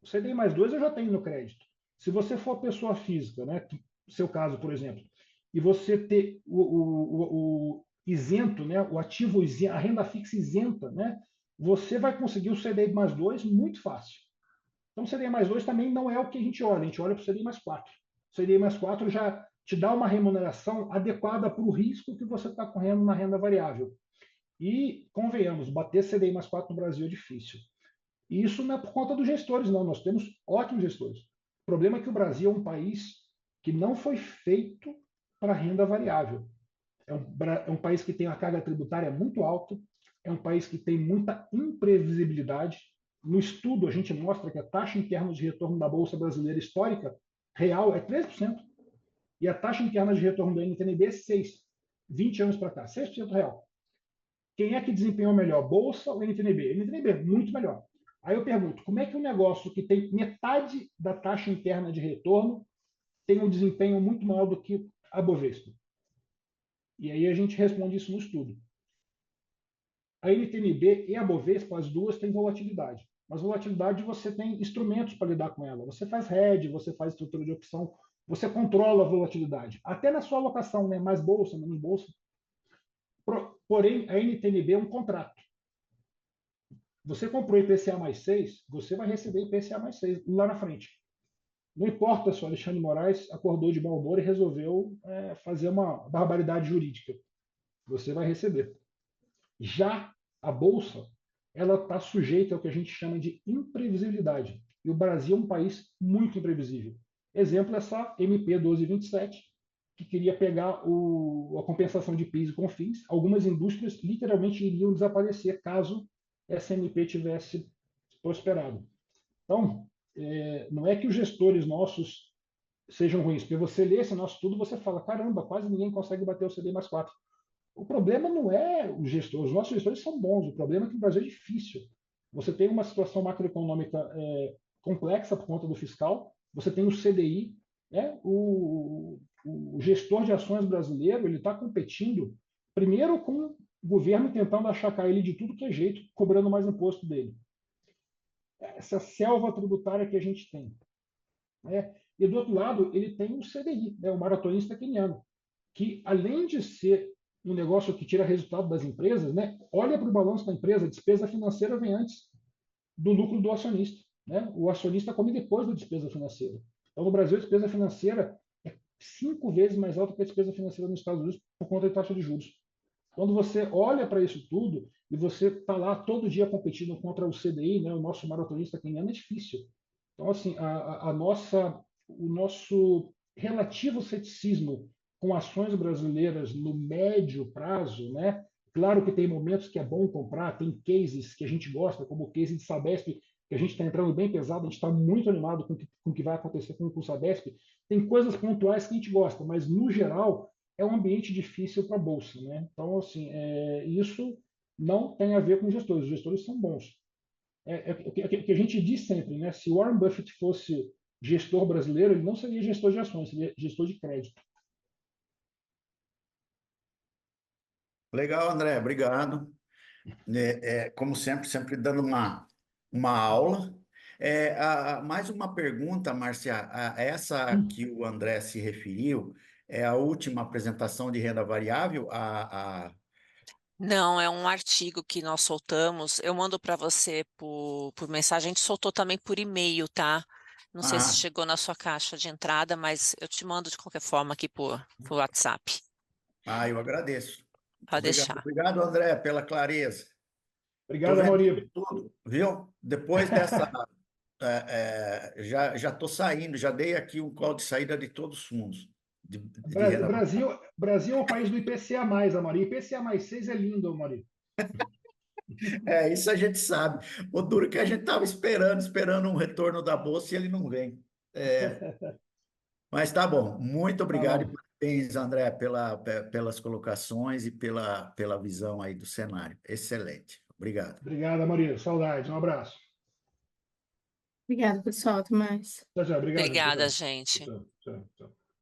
O CDI mais 2 eu já tenho no crédito. Se você for pessoa física, né, seu caso, por exemplo, e você ter o isento, né, o ativo isento, a renda fixa isenta, né, você vai conseguir o CDI mais 2 muito fácil. Então, o CDI mais 2 também não é o que a gente olha para o CDI mais 4. O CDI mais 4 já te dá uma remuneração adequada para o risco que você está correndo na renda variável. E, convenhamos, bater CDI mais 4 no Brasil é difícil. E isso não é por conta dos gestores, não. Nós temos ótimos gestores. O problema é que o Brasil é um país que não foi feito para renda variável. É um país que tem uma carga tributária muito alta, é um país que tem muita imprevisibilidade. No estudo, a gente mostra que a taxa interna de retorno da Bolsa Brasileira histórica real é 3%, e a taxa interna de retorno da NTNB é 6%. 20 anos para cá, 6% real. Quem é que desempenhou melhor, Bolsa ou NTNB? NTNB, muito melhor. Aí eu pergunto, como é que um negócio que tem metade da taxa interna de retorno tem um desempenho muito maior do que a Bovespa? E aí a gente responde isso no estudo. A NTNB e a Bovespa, as duas têm volatilidade. Mas volatilidade você tem instrumentos para lidar com ela. Você faz hedge, você faz estrutura de opção, você controla a volatilidade. Até na sua alocação, né? Mais bolsa, menos bolsa. Porém, a NTNB é um contrato. Você comprou IPCA mais 6, você vai receber IPCA mais 6 lá na frente. Não importa se o Alexandre Moraes acordou de mau humor e resolveu fazer uma barbaridade jurídica. Você vai receber. Já a Bolsa, ela está sujeita ao que a gente chama de imprevisibilidade. E o Brasil é um país muito imprevisível. Exemplo, essa MP 1227, que queria pegar a compensação de PIS e COFINS. Algumas indústrias literalmente iriam desaparecer caso essa MP tivesse prosperado. Então, não é que os gestores nossos sejam ruins, porque você lê esse nosso estudo, você fala, caramba, quase ninguém consegue bater o CDI mais 4. O problema não é o gestor, os nossos gestores são bons, o problema é que no Brasil é difícil. Você tem uma situação macroeconômica complexa por conta do fiscal, você tem o CDI, né? O gestor de ações brasileiro ele está competindo primeiro com o governo tentando achacar ele de tudo que é jeito, cobrando mais imposto dele. Essa selva tributária que a gente tem. Né? E do outro lado, ele tem o CDI, né? O maratonista queniano, que além de ser um negócio que tira resultado das empresas, né? Olha para o balanço da empresa, a despesa financeira vem antes do lucro do acionista. Né? O acionista come depois da despesa financeira. Então, no Brasil, a despesa financeira é 5 vezes mais alta que a despesa financeira nos Estados Unidos por conta da taxa de juros. Quando você olha para isso tudo e você está lá todo dia competindo contra o CDI, né, o nosso maratonista queniano, é difícil. Então, assim, o nosso relativo ceticismo com ações brasileiras no médio prazo, né? Claro que tem momentos que é bom comprar, tem cases que a gente gosta, como o case de Sabesp, que a gente está entrando bem pesado, a gente está muito animado com o que vai acontecer com o Sabesp. Tem coisas pontuais que a gente gosta, mas no geral é um ambiente difícil para a bolsa, né? Então, assim, isso não tem a ver com os gestores são bons. O que a gente diz sempre, né? Se Warren Buffett fosse gestor brasileiro, ele não seria gestor de ações, seria gestor de crédito. Legal, André, obrigado. Como sempre, sempre dando uma aula. Mais uma pergunta, Márcia. Essa que o André se referiu é a última apresentação de renda variável? Não, é um artigo que nós soltamos. Eu mando para você por mensagem. A gente soltou também por e-mail, tá? Não sei se Ah, chegou na sua caixa de entrada, mas eu te mando de qualquer forma aqui por WhatsApp. eu agradeço. Muito Pode obrigado. deixar. Obrigado, André, pela clareza. Estou Obrigado, vendo Amaury. tudo, viu? Depois dessa, já estou saindo, já dei aqui um call de saída de todos os fundos de renda variável. Brasil é um país do IPCA+, Amaury. IPCA+6 é lindo, Amaury. Isso a gente sabe. O duro que a gente estava esperando um retorno da bolsa e ele não vem. É, mas tá bom. Muito Tá obrigado e bom. parabéns, André, pelas colocações e pela visão aí do cenário. Excelente. Obrigado. Obrigado, Amaury. Saudades. Um abraço. Obrigada, pessoal. Até mais. Tchau, tchau. Obrigado. Tchau, Obrigada, tchau. gente. Tchau, tchau, tchau.